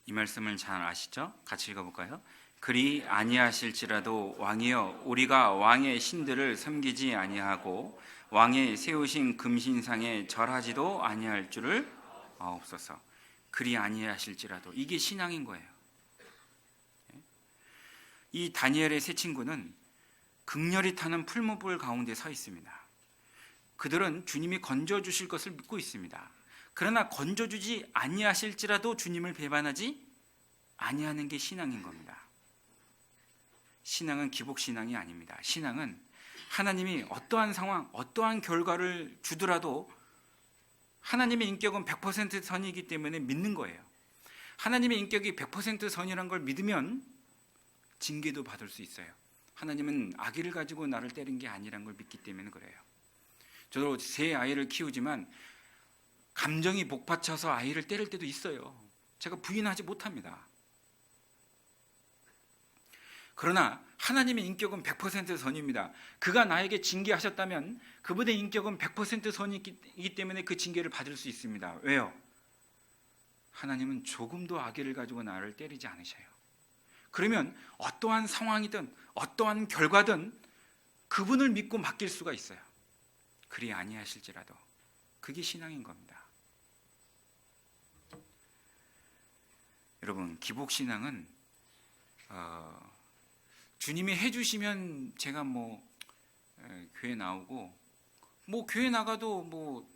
이 말씀을 잘 아시죠? 같이 읽어볼까요? 그리 아니하실지라도 왕이여 우리가 왕의 신들을 섬기지 아니하고 왕의 세우신 금신상에 절하지도 아니할 줄을 아옵소서. 그리 아니하실지라도 이게 신앙인 거예요. 이 다니엘의 세 친구는 극렬히 타는 풀무불 가운데 서 있습니다. 그들은 주님이 건져주실 것을 믿고 있습니다. 그러나 건져주지 아니하실지라도 주님을 배반하지 아니하는 게 신앙인 겁니다. 신앙은 기복신앙이 아닙니다. 신앙은 하나님이 어떠한 상황, 어떠한 결과를 주더라도 하나님의 인격은 100% 선이기 때문에 믿는 거예요. 하나님의 인격이 100% 선이란 걸 믿으면 징계도 받을 수 있어요. 하나님은 아기를 가지고 나를 때린 게 아니란 걸 믿기 때문에 그래요. 저도 세 아이를 키우지만 감정이 복받쳐서 아이를 때릴 때도 있어요. 제가 부인하지 못합니다. 그러나 하나님의 인격은 100% 선입니다. 그가 나에게 징계하셨다면 그분의 인격은 100% 선이기 때문에 그 징계를 받을 수 있습니다. 왜요? 하나님은 조금도 악의를 가지고 나를 때리지 않으셔요. 그러면 어떠한 상황이든 어떠한 결과든 그분을 믿고 맡길 수가 있어요. 그리 아니하실지라도 그게 신앙인 겁니다. 여러분, 기복신앙은 주님이 해주시면 제가 교회 나오고 교회 나가도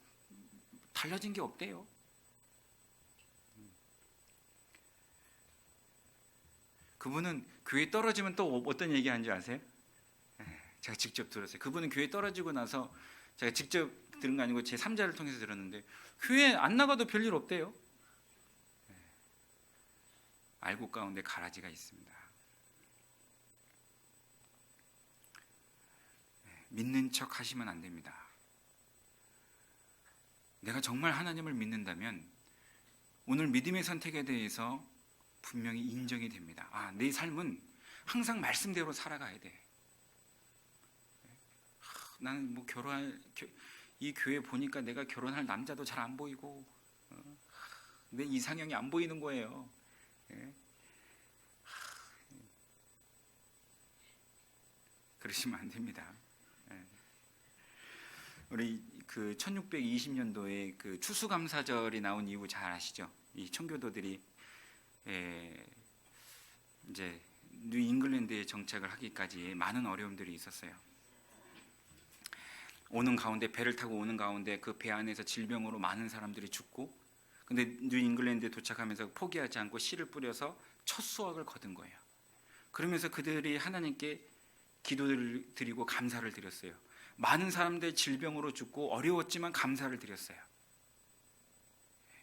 달라진 게 없대요. 그분은 교회 떨어지면 또 어떤 얘기 하는지 아세요? 제가 직접 들었어요. 그분은 교회 떨어지고 나서 제가 직접 들은 거 아니고 제 3자를 통해서 들었는데 교회 안 나가도 별일 없대요. 알곡 가운데 가라지가 있습니다. 믿는 척 하시면 안 됩니다. 내가 정말 하나님을 믿는다면 오늘 믿음의 선택에 대해서 분명히 인정이 됩니다. 내 삶은 항상 말씀대로 살아가야 돼. 나는 이 교회 보니까 내가 결혼할 남자도 잘 안 보이고 내 이상형이 안 보이는 거예요. 그러시면 안 됩니다. 우리 1620년도에 그 추수감사절이 나온 이후 잘 아시죠? 이 청교도들이 이제 뉴 잉글랜드에 정착을 하기까지 많은 어려움들이 있었어요. 오는 가운데 배를 타고 오는 가운데 그 배 안에서 질병으로 많은 사람들이 죽고, 근데 뉴 잉글랜드에 도착하면서 포기하지 않고 씨를 뿌려서 첫 수확을 거둔 거예요. 그러면서 그들이 하나님께 기도를 드리고 감사를 드렸어요. 많은 사람들이 질병으로 죽고 어려웠지만 감사를 드렸어요.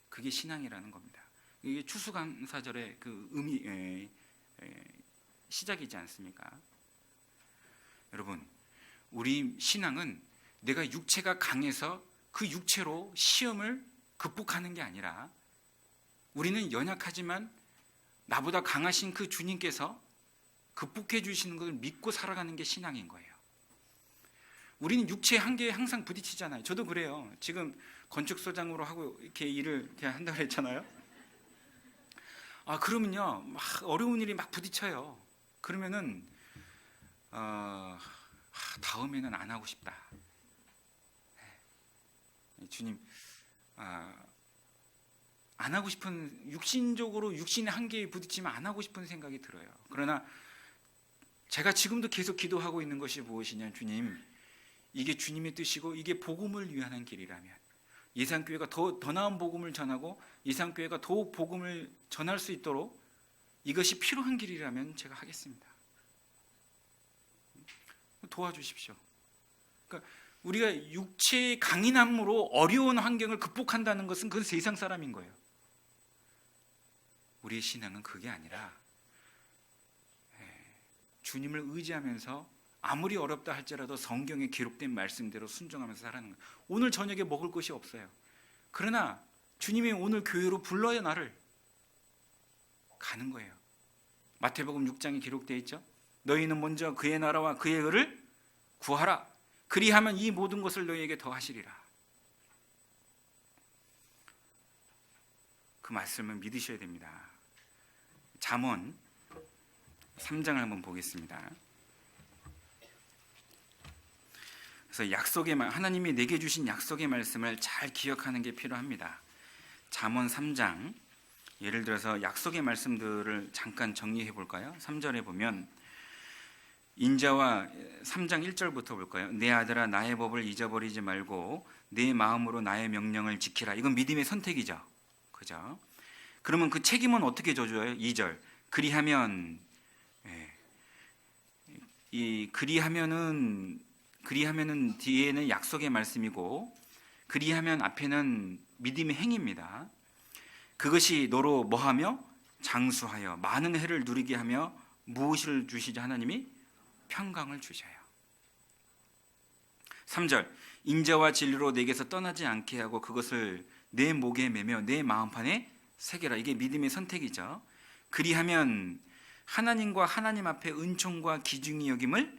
그게 신앙이라는 겁니다. 이게 추수감사절의 그 시작이지 않습니까? 여러분, 우리 신앙은 내가 육체가 강해서 그 육체로 시험을 극복하는 게 아니라, 우리는 연약하지만 나보다 강하신 그 주님께서 극복해 주시는 것을 믿고 살아가는 게 신앙인 거예요. 우리는 육체의 한계에 항상 부딪히잖아요. 저도 그래요. 지금 건축소장으로 하고 이렇게 일을 이렇게 한다고 했잖아요. 그러면요, 막 어려운 일이 막 부딪혀요. 그러면은 다음에는 안 하고 싶다. 주님, 안 하고 싶은, 육신적으로 육신의 한계에 부딪히면 안 하고 싶은 생각이 들어요. 그러나 제가 지금도 계속 기도하고 있는 것이 무엇이냐, 주님, 이게 주님의 뜻이고 이게 복음을 위한 길이라면, 예산교회가 더 나은 복음을 전하고 예산교회가 더욱 복음을 전할 수 있도록 이것이 필요한 길이라면 제가 하겠습니다. 도와주십시오. 그러니까 우리가 육체의 강인함으로 어려운 환경을 극복한다는 것은 그건 세상 사람인 거예요. 우리의 신앙은 그게 아니라 주님을 의지하면서 아무리 어렵다 할지라도 성경에 기록된 말씀대로 순종하면서 살아가는 거예요. 오늘 저녁에 먹을 것이 없어요. 그러나 주님이 오늘 교회로 불러야 나를 가는 거예요. 마태복음 6장에 기록되어 있죠. 너희는 먼저 그의 나라와 그의 의를 구하라. 그리하면 이 모든 것을 너희에게 더하시리라. 그 말씀을 믿으셔야 됩니다. 잠언 3장을 한번 보겠습니다. 그래서 하나님이 내게 주신 약속의 말씀을 잘 기억하는 게 필요합니다. 잠언 3장, 예를 들어서 약속의 말씀들을 잠깐 정리해 볼까요? 3절에 보면, 인자와 3장 1절부터 볼까요? 내 아들아, 나의 법을 잊어버리지 말고 내 마음으로 나의 명령을 지키라. 이건 믿음의 선택이죠. 그죠? 그러면 그 책임은 어떻게 져줘요? 2절. 그리하면, 이 그리하면은 뒤에는 약속의 말씀이고, 그리하면 앞에는 믿음의 행위입니다. 그것이 너로 뭐하며 장수하여 많은 해를 누리게 하며 무엇을 주시지? 하나님이 평강을 주셔요. 3절. 인자와 진리로 내게서 떠나지 않게 하고 그것을 내 목에 매며 내 마음판에 새겨라. 이게 믿음의 선택이죠. 그리하면 하나님과 하나님 앞에 은총과 기중이 여김을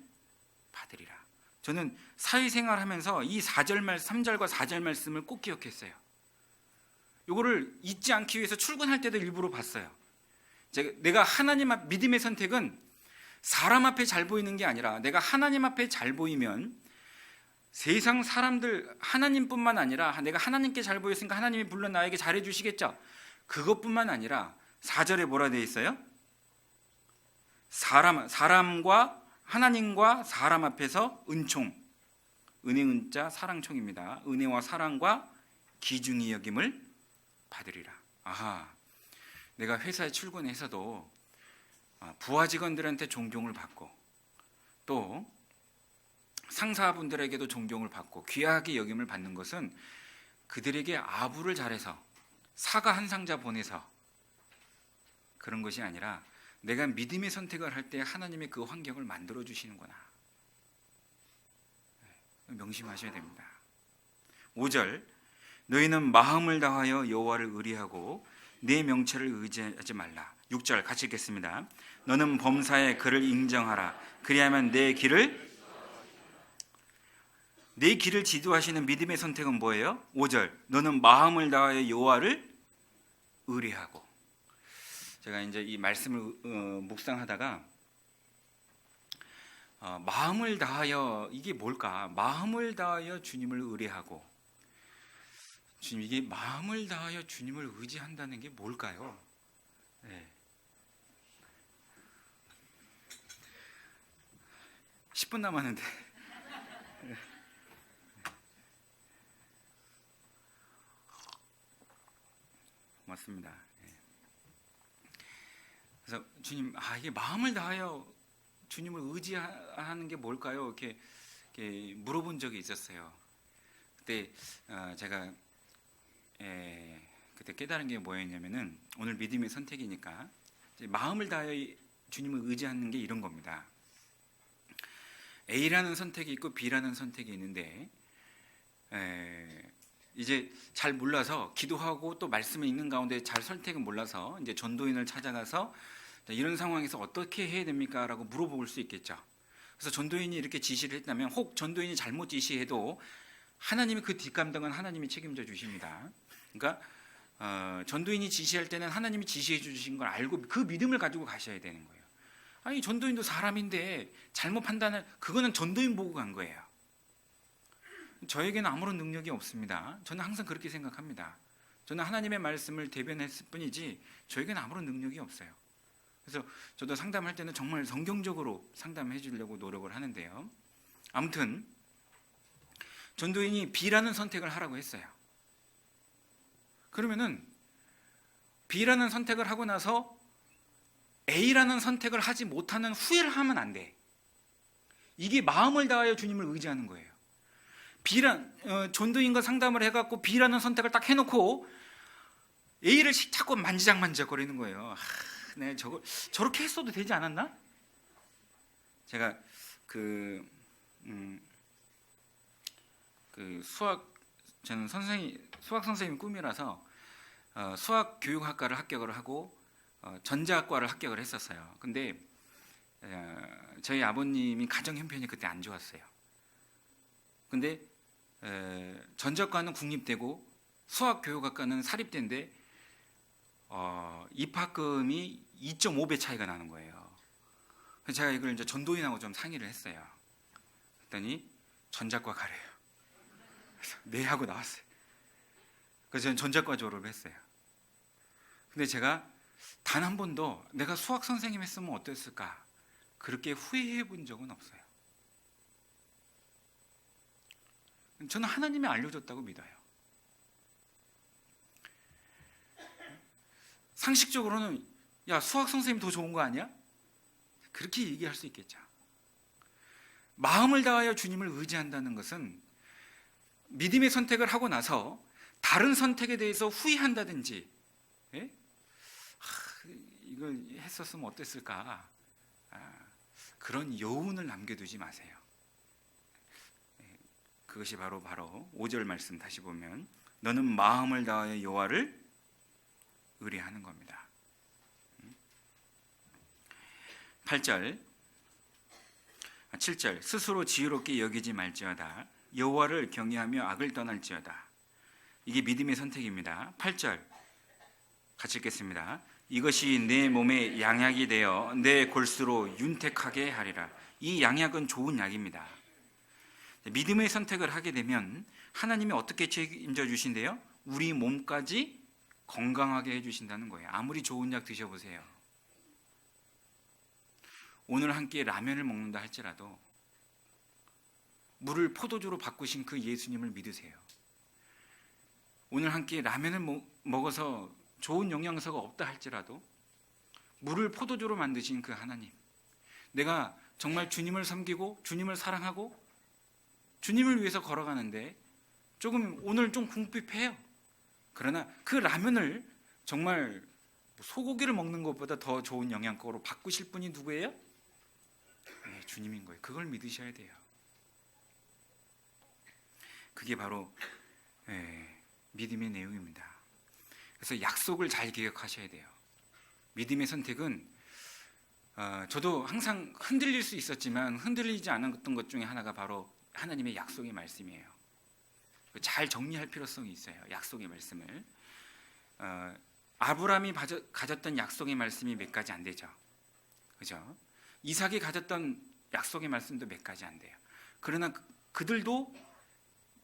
받으리라. 저는 사회생활 하면서 이 3절과 4절 말씀을 꼭 기억했어요. 이거를 잊지 않기 위해서 출근할 때도 일부러 봤어요. 내가 하나님 앞 믿음의 선택은 사람 앞에 잘 보이는 게 아니라, 내가 하나님 앞에 잘 보이면 세상 사람들, 하나님뿐만 아니라 내가 하나님께 잘 보였으니까 하나님이 물론 나에게 잘해 주시겠죠. 그것뿐만 아니라 4절에 뭐라 되어 있어요? 사람과 하나님과 사람 앞에서 은총, 은혜 은자 사랑총입니다. 은혜와 사랑과 기중이 여김을 받으리라. 내가 회사에 출근해서도 부하 직원들한테 존경을 받고, 또 상사분들에게도 존경을 받고 귀하게 여김을 받는 것은 그들에게 아부를 잘해서 사과 한 상자 보내서 그런 것이 아니라, 내가 믿음의 선택을 할 때 하나님의 그 환경을 만들어 주시는구나. 명심하셔야 됩니다. 5절. 너희는 마음을 다하여 여호와를 의리하고 내 명체를 의지하지 말라. 6절 같이 읽겠습니다. 너는 범사에 그를 인정하라. 그리하면 내 길을 지도하시는 믿음의 선택은 뭐예요? 5절. 너는 마음을 다하여 여호와를 의리하고. 제가 이제 이 말씀을 묵상하다가 마음을 다하여, 이게 뭘까? 마음을 다하여 주님을 의뢰하고, 주님, 이게 마음을 다하여 주님을 의지한다는 게 뭘까요? 10분 남았는데 고맙습니다. 예. 그래서 주님, 이게 마음을 다하여 주님을 의지하는 게 뭘까요? 이렇게 물어본 적이 있었어요. 그때 제가 그때 깨달은 게 뭐였냐면은, 오늘 믿음의 선택이니까 이제 마음을 다하여 주님을 의지하는 게 이런 겁니다. A라는 선택이 있고 B라는 선택이 있는데, 이제 잘 몰라서 기도하고 또 말씀에 있는 가운데 잘 선택을 몰라서 이제 전도인을 찾아가서 이런 상황에서 어떻게 해야 됩니까? 라고 물어볼 수 있겠죠. 그래서 전도인이 이렇게 지시를 했다면, 혹 전도인이 잘못 지시해도 하나님이 그 뒷감당은 하나님이 책임져 주십니다. 그러니까 전도인이 지시할 때는 하나님이 지시해 주신 걸 알고 그 믿음을 가지고 가셔야 되는 거예요. 아니, 전도인도 사람인데 잘못 판단을, 그거는 전도인 보고 간 거예요. 저에게는 아무런 능력이 없습니다. 저는 항상 그렇게 생각합니다. 저는 하나님의 말씀을 대변했을 뿐이지 저에게는 아무런 능력이 없어요. 그래서 저도 상담할 때는 정말 성경적으로 상담해 주려고 노력을 하는데요. 아무튼 전도인이 B라는 선택을 하라고 했어요. 그러면은 B라는 선택을 하고 나서 A라는 선택을 하지 못하는 후회를 하면 안 돼. 이게 마음을 다하여 주님을 의지하는 거예요. 전도인과 상담을 해갖고 B라는 선택을 딱 해놓고 A를 자꾸 만지작거리는 거예요. 네, 저렇게 했어도 되지 않았나? 제가 저는 수학 선생님 꿈이라서 수학 교육학과를 합격을 하고 전자학과를 합격을 했었어요. 근데 저희 아버님이 가정 형편이 그때 안 좋았어요. 근데 전자과는 국립대고 수학교육학과는 사립대인데 입학금이 2.5배 차이가 나는 거예요. 그래서 제가 이걸 이제 전도인하고 좀 상의를 했어요. 그랬더니 전자과 가래요. 그래서 네 하고 나왔어요. 그래서 저는 전자과 졸업을 했어요. 근데 제가 단 한 번도 내가 수학 선생님 했으면 어땠을까 그렇게 후회해 본 적은 없어요. 저는 하나님이 알려줬다고 믿어요. 상식적으로는 야, 수학 선생님 더 좋은 거 아니야? 그렇게 얘기할 수 있겠죠. 마음을 다하여 주님을 의지한다는 것은 믿음의 선택을 하고 나서 다른 선택에 대해서 후회한다든지, 이걸 했었으면 어땠을까, 그런 여운을 남겨두지 마세요. 그것이 바로 5절 말씀 다시 보면, 너는 마음을 다하여 여호와를 의뢰하는 겁니다. 7절 스스로 지혜롭게 여기지 말지어다. 여호와를 경외하며 악을 떠날지어다. 이게 믿음의 선택입니다. 8절 같이 읽겠습니다. 이것이 내 몸에 양약이 되어 내 골수로 윤택하게 하리라. 이 양약은 좋은 약입니다. 믿음의 선택을 하게 되면 하나님이 어떻게 책임져 주신대요? 우리 몸까지 건강하게 해주신다는 거예요. 아무리 좋은 약 드셔보세요. 오늘 한 끼 라면을 먹는다 할지라도 물을 포도주로 바꾸신 그 예수님을 믿으세요. 오늘 한 끼 라면을 먹어서 좋은 영양소가 없다 할지라도 물을 포도주로 만드신 그 하나님, 내가 정말 주님을 섬기고 주님을 사랑하고 주님을 위해서 걸어가는데 조금 오늘 좀 궁핍해요. 그러나 그 라면을 정말 소고기를 먹는 것보다 더 좋은 영양가로 바꾸실 분이 누구예요? 네, 주님인 거예요. 그걸 믿으셔야 돼요. 그게 바로 믿음의 내용입니다. 그래서 약속을 잘 기억하셔야 돼요. 믿음의 선택은 저도 항상 흔들릴 수 있었지만 흔들리지 않았던 것 중에 하나가 바로 하나님의 약속의 말씀이에요. 잘 정리할 필요성이 있어요. 약속의 말씀을. 아브라함이 가졌던 약속의 말씀이 몇 가지 안 되죠. 그죠? 이삭이 가졌던 약속의 말씀도 몇 가지 안 돼요. 그러나 그들도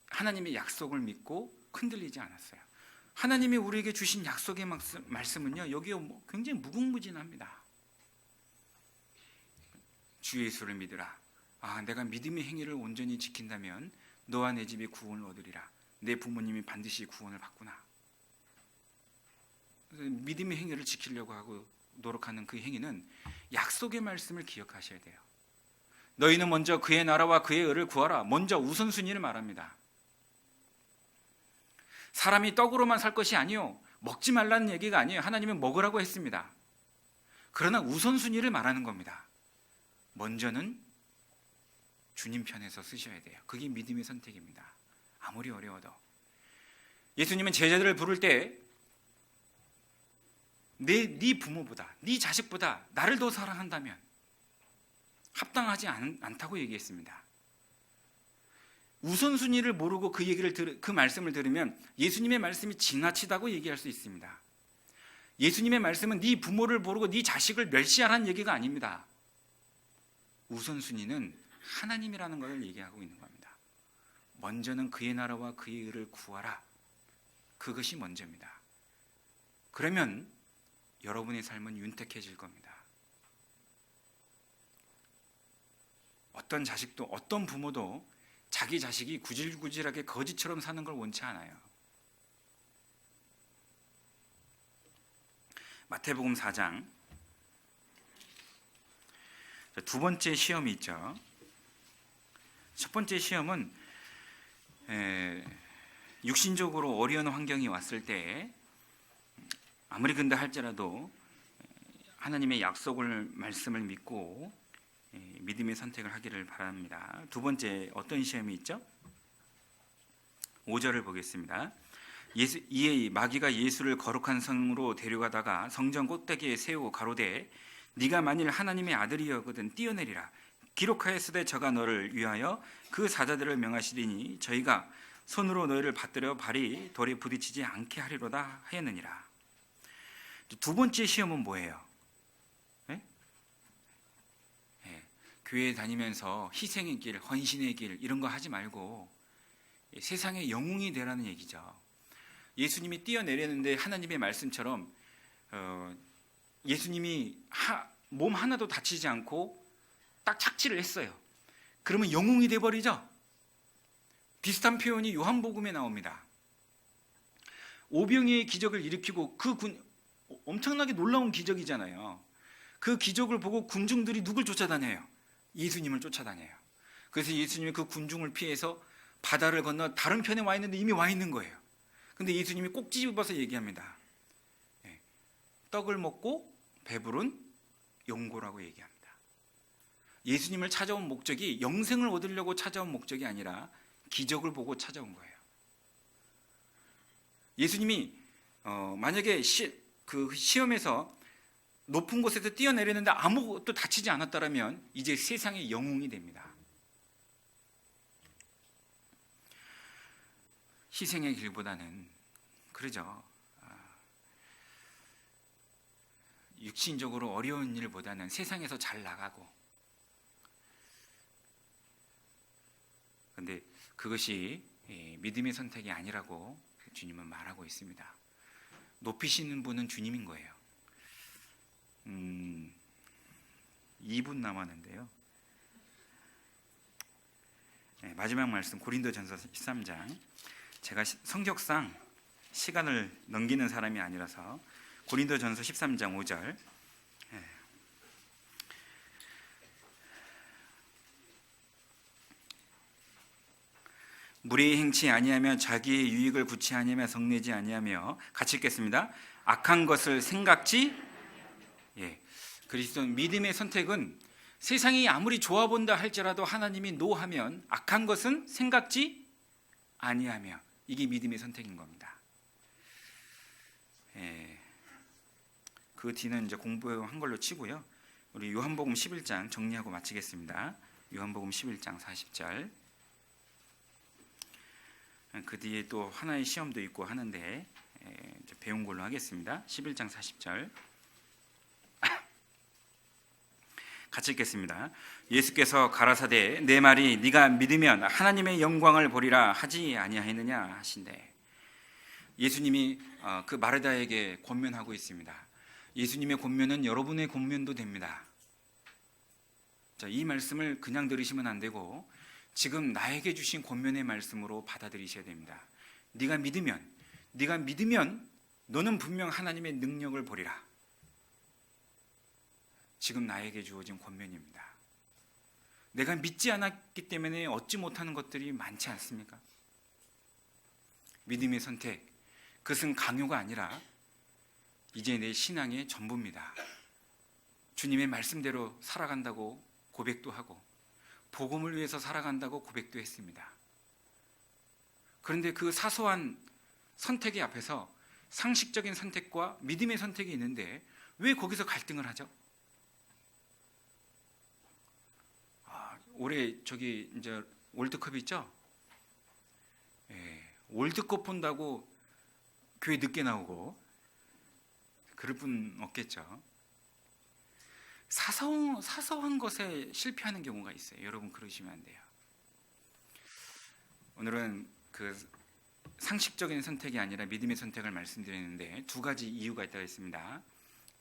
하나님의 약속을 믿고 흔들리지 않았어요. 하나님이 우리에게 주신 약속의 말씀은요, 여기에 굉장히 무궁무진합니다. 주 예수를 믿으라. 내가 믿음의 행위를 온전히 지킨다면 너와 내 집이 구원을 얻으리라. 내 부모님이 반드시 구원을 받구나. 믿음의 행위를 지키려고 하고 노력하는 그 행위는 약속의 말씀을 기억하셔야 돼요. 너희는 먼저 그의 나라와 그의 의를 구하라. 먼저 우선순위를 말합니다. 사람이 떡으로만 살 것이 아니요, 먹지 말라는 얘기가 아니에요. 하나님은 먹으라고 했습니다. 그러나 우선순위를 말하는 겁니다. 먼저는 주님 편에서 쓰셔야 돼요. 그게 믿음의 선택입니다. 아무리 어려워도. 예수님은 제자들을 부를 때 네 부모보다, 네 자식보다 나를 더 사랑한다면 합당하지 않다고 얘기했습니다. 우선순위를 모르고 그 말씀을 들으면 예수님의 말씀이 지나치다고 얘기할 수 있습니다. 예수님의 말씀은 네 부모를 모르고 네 자식을 멸시하라는 얘기가 아닙니다. 우선순위는 하나님이라는 것을 얘기하고 있는 겁니다. 먼저는 그의 나라와 그의 의를 구하라. 그것이 먼저입니다. 그러면 여러분의 삶은 윤택해질 겁니다. 어떤 자식도, 어떤 부모도 자기 자식이 구질구질하게 거지처럼 사는 걸 원치 않아요. 마태복음 4장 두 번째 시험이 있죠. 첫 번째 시험은 육신적으로 어려운 환경이 왔을 때 아무리 근다 할지라도 하나님의 약속을 말씀을 믿고 믿음의 선택을 하기를 바랍니다. 두 번째 어떤 시험이 있죠? 5절을 보겠습니다. 이에 마귀가 예수를 거룩한 성으로 데려가다가 성전 꼭대기에 세우고 가로되 네가 만일 하나님의 아들이었거든 뛰어내리라. 기록하였으되 저가 너를 위하여 그 사자들을 명하시리니 저희가 손으로 너희를 받들어 발이 돌에 부딪히지 않게 하리로다 하였느니라. 두 번째 시험은 뭐예요? 교회 다니면서 희생의 길, 헌신의 길 이런 거 하지 말고 세상의 영웅이 되라는 얘기죠. 예수님이 뛰어내렸는데 하나님의 말씀처럼 예수님이 몸 하나도 다치지 않고 딱 착지를 했어요. 그러면 영웅이 돼버리죠. 비슷한 표현이 요한복음에 나옵니다. 오병이의 기적을 일으키고 엄청나게 놀라운 기적이잖아요. 그 기적을 보고 군중들이 누굴 쫓아다녀요? 예수님을 쫓아다녀요. 그래서 예수님이 그 군중을 피해서 바다를 건너 다른 편에 와 있는데 이미 와 있는 거예요. 근데 예수님이 꼭 집어서 얘기합니다. 떡을 먹고 배부른 용고라고 얘기합니다. 예수님을 찾아온 목적이 영생을 얻으려고 찾아온 목적이 아니라 기적을 보고 찾아온 거예요. 예수님이 만약에 그 시험에서 높은 곳에서 뛰어내렸는데 아무것도 다치지 않았다면 이제 세상의 영웅이 됩니다. 희생의 길보다는 그러죠. 육신적으로 어려운 일보다는 세상에서 잘 나가고, 그런데 그것이 믿음의 선택이 아니라고 주님은 말하고 있습니다. 높이시는 분은 주님인 거예요. 2분 남았는데요. 마지막 말씀 고린도전서 13장. 제가 성격상 시간을 넘기는 사람이 아니라서 고린도전서 13장 5절. 무례히 행치 아니하며 자기의 유익을 구치 아니하며 성내지 아니하며, 같이 읽겠습니다. 악한 것을 생각지. 그리스도 믿음의 선택은 세상이 아무리 좋아 본다 할지라도 하나님이 노하면 악한 것은 생각지 아니하며, 이게 믿음의 선택인 겁니다. 그 뒤는 이제 공부한 걸로 치고요. 우리 요한복음 11장 정리하고 마치겠습니다. 요한복음 11장 40절. 그 뒤에 또 하나의 시험도 있고 하는데 이제 배운 걸로 하겠습니다. 11장 40절. 같이 읽겠습니다. 예수께서 가라사대 내 말이 네가 믿으면 하나님의 영광을 보리라 하지 아니하였느냐 하신대. 예수님이 그 마르다에게 권면하고 있습니다. 예수님의 권면은 여러분의 권면도 됩니다. 자, 이 말씀을 그냥 들으시면 안 되고 지금 나에게 주신 권면의 말씀으로 받아들이셔야 됩니다. 네가 믿으면 너는 분명 하나님의 능력을 보리라. 지금 나에게 주어진 권면입니다. 내가 믿지 않았기 때문에 얻지 못하는 것들이 많지 않습니까? 믿음의 선택, 그것은 강요가 아니라 이제 내 신앙의 전부입니다. 주님의 말씀대로 살아간다고 고백도 하고 복음을 위해서 살아간다고 고백도 했습니다. 그런데 그 사소한 선택의 앞에서 상식적인 선택과 믿음의 선택이 있는데 왜 거기서 갈등을 하죠? 올해 저기 이제 월드컵이 있죠? 월드컵 본다고 교회 늦게 나오고 그럴 분 없겠죠. 사소한 것에 실패하는 경우가 있어요. 여러분 그러시면 안 돼요. 오늘은 그 상식적인 선택이 아니라 믿음의 선택을 말씀드리는데 두 가지 이유가 있다고 했습니다.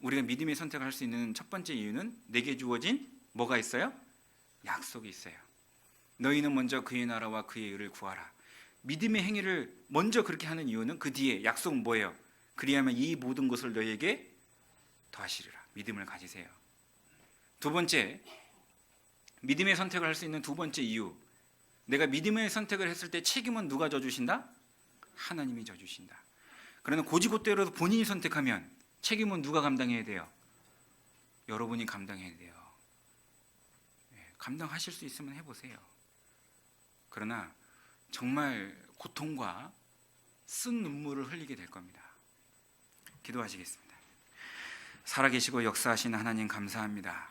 우리가 믿음의 선택을 할 수 있는 첫 번째 이유는 내게 주어진 뭐가 있어요? 약속이 있어요. 너희는 먼저 그의 나라와 그의 의를 구하라. 믿음의 행위를 먼저 그렇게 하는 이유는 그 뒤에 약속은 뭐예요? 그리하면 이 모든 것을 너희에게 더하시리라. 믿음을 가지세요. 두 번째, 믿음의 선택을 할 수 있는 두 번째 이유, 내가 믿음의 선택을 했을 때 책임은 누가 져주신다? 하나님이 져주신다. 그러나 고지고대로도 본인이 선택하면 책임은 누가 감당해야 돼요? 여러분이 감당해야 돼요. 감당하실 수 있으면 해보세요. 그러나 정말 고통과 쓴 눈물을 흘리게 될 겁니다. 기도하시겠습니다. 살아계시고 역사하시는 하나님 감사합니다.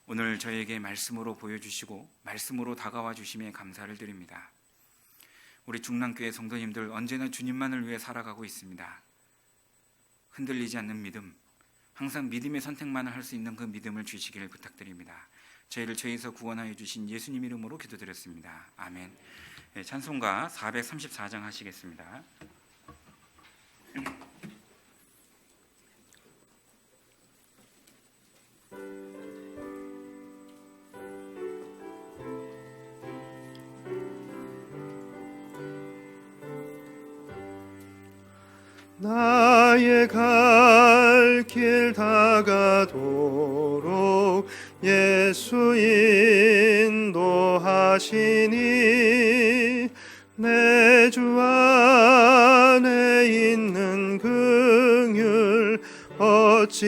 오늘 저에게 말씀으로 보여주시고 말씀으로 다가와 주심에 감사를 드립니다. 우리 중랑교회 성도님들 언제나 주님만을 위해 살아가고 있습니다. 흔들리지 않는 믿음, 항상 믿음의 선택만을 할 수 있는 그 믿음을 주시기를 부탁드립니다. 저희를 죄에서 구원하여 주신 예수님 이름으로 기도드렸습니다. 아멘. 찬송가 434장 하시겠습니다. 나의 갈 길 다가도록 예수 인도하시니 내 주 안에 있는 긍휼 어찌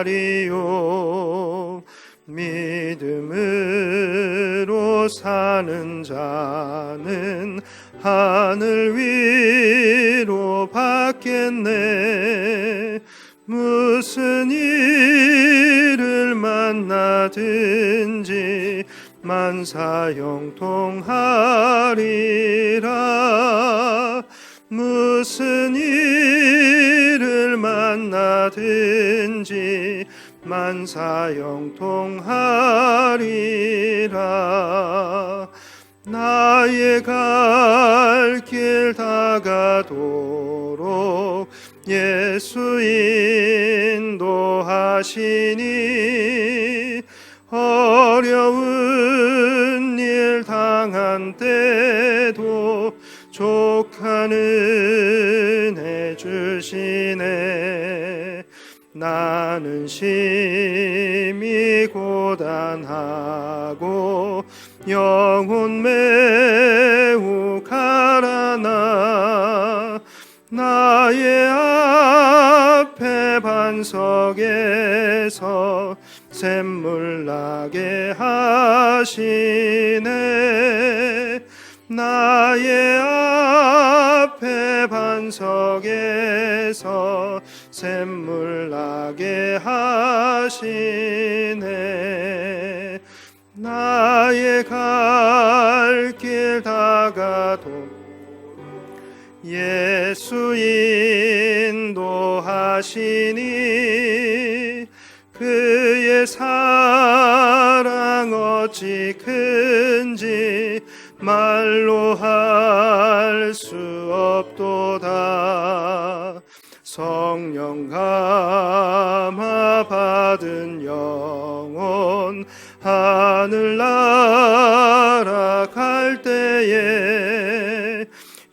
의심하리요. 믿음으로 사는 자는 하늘 위로 받겠네. 무슨 일을 만나든지 만사형통하리라. 무슨 일을 만나든지 만사형통하리라. 나의 갈 길 다가도록 예수 인도하시니 어려운 일 당한 때도 족한 은혜 주시네. 나는 심히 고단하고 영혼 매우 가라나 나의 앞에 반석에서 샘물 나게 하시네. 나의 앞에 반석에서 샘물 나게 하시네. 나의 갈 길 다가도록 예수 인도하시니 그의 사랑 어찌 큰지 말로 할 수 없도다. 성령 감화 받은 영혼 하늘 날아갈 때에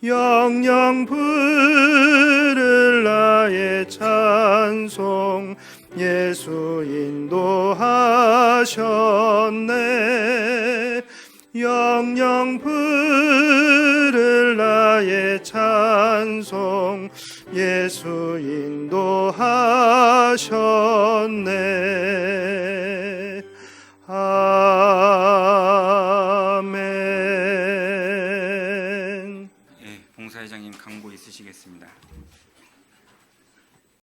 영영 부를 나의 찬송 예수 인도하셨네. 영영 부를 나의 찬송 예수 인도하셨네. 아멘. 예, 봉사회장님 강보 있으시겠습니다.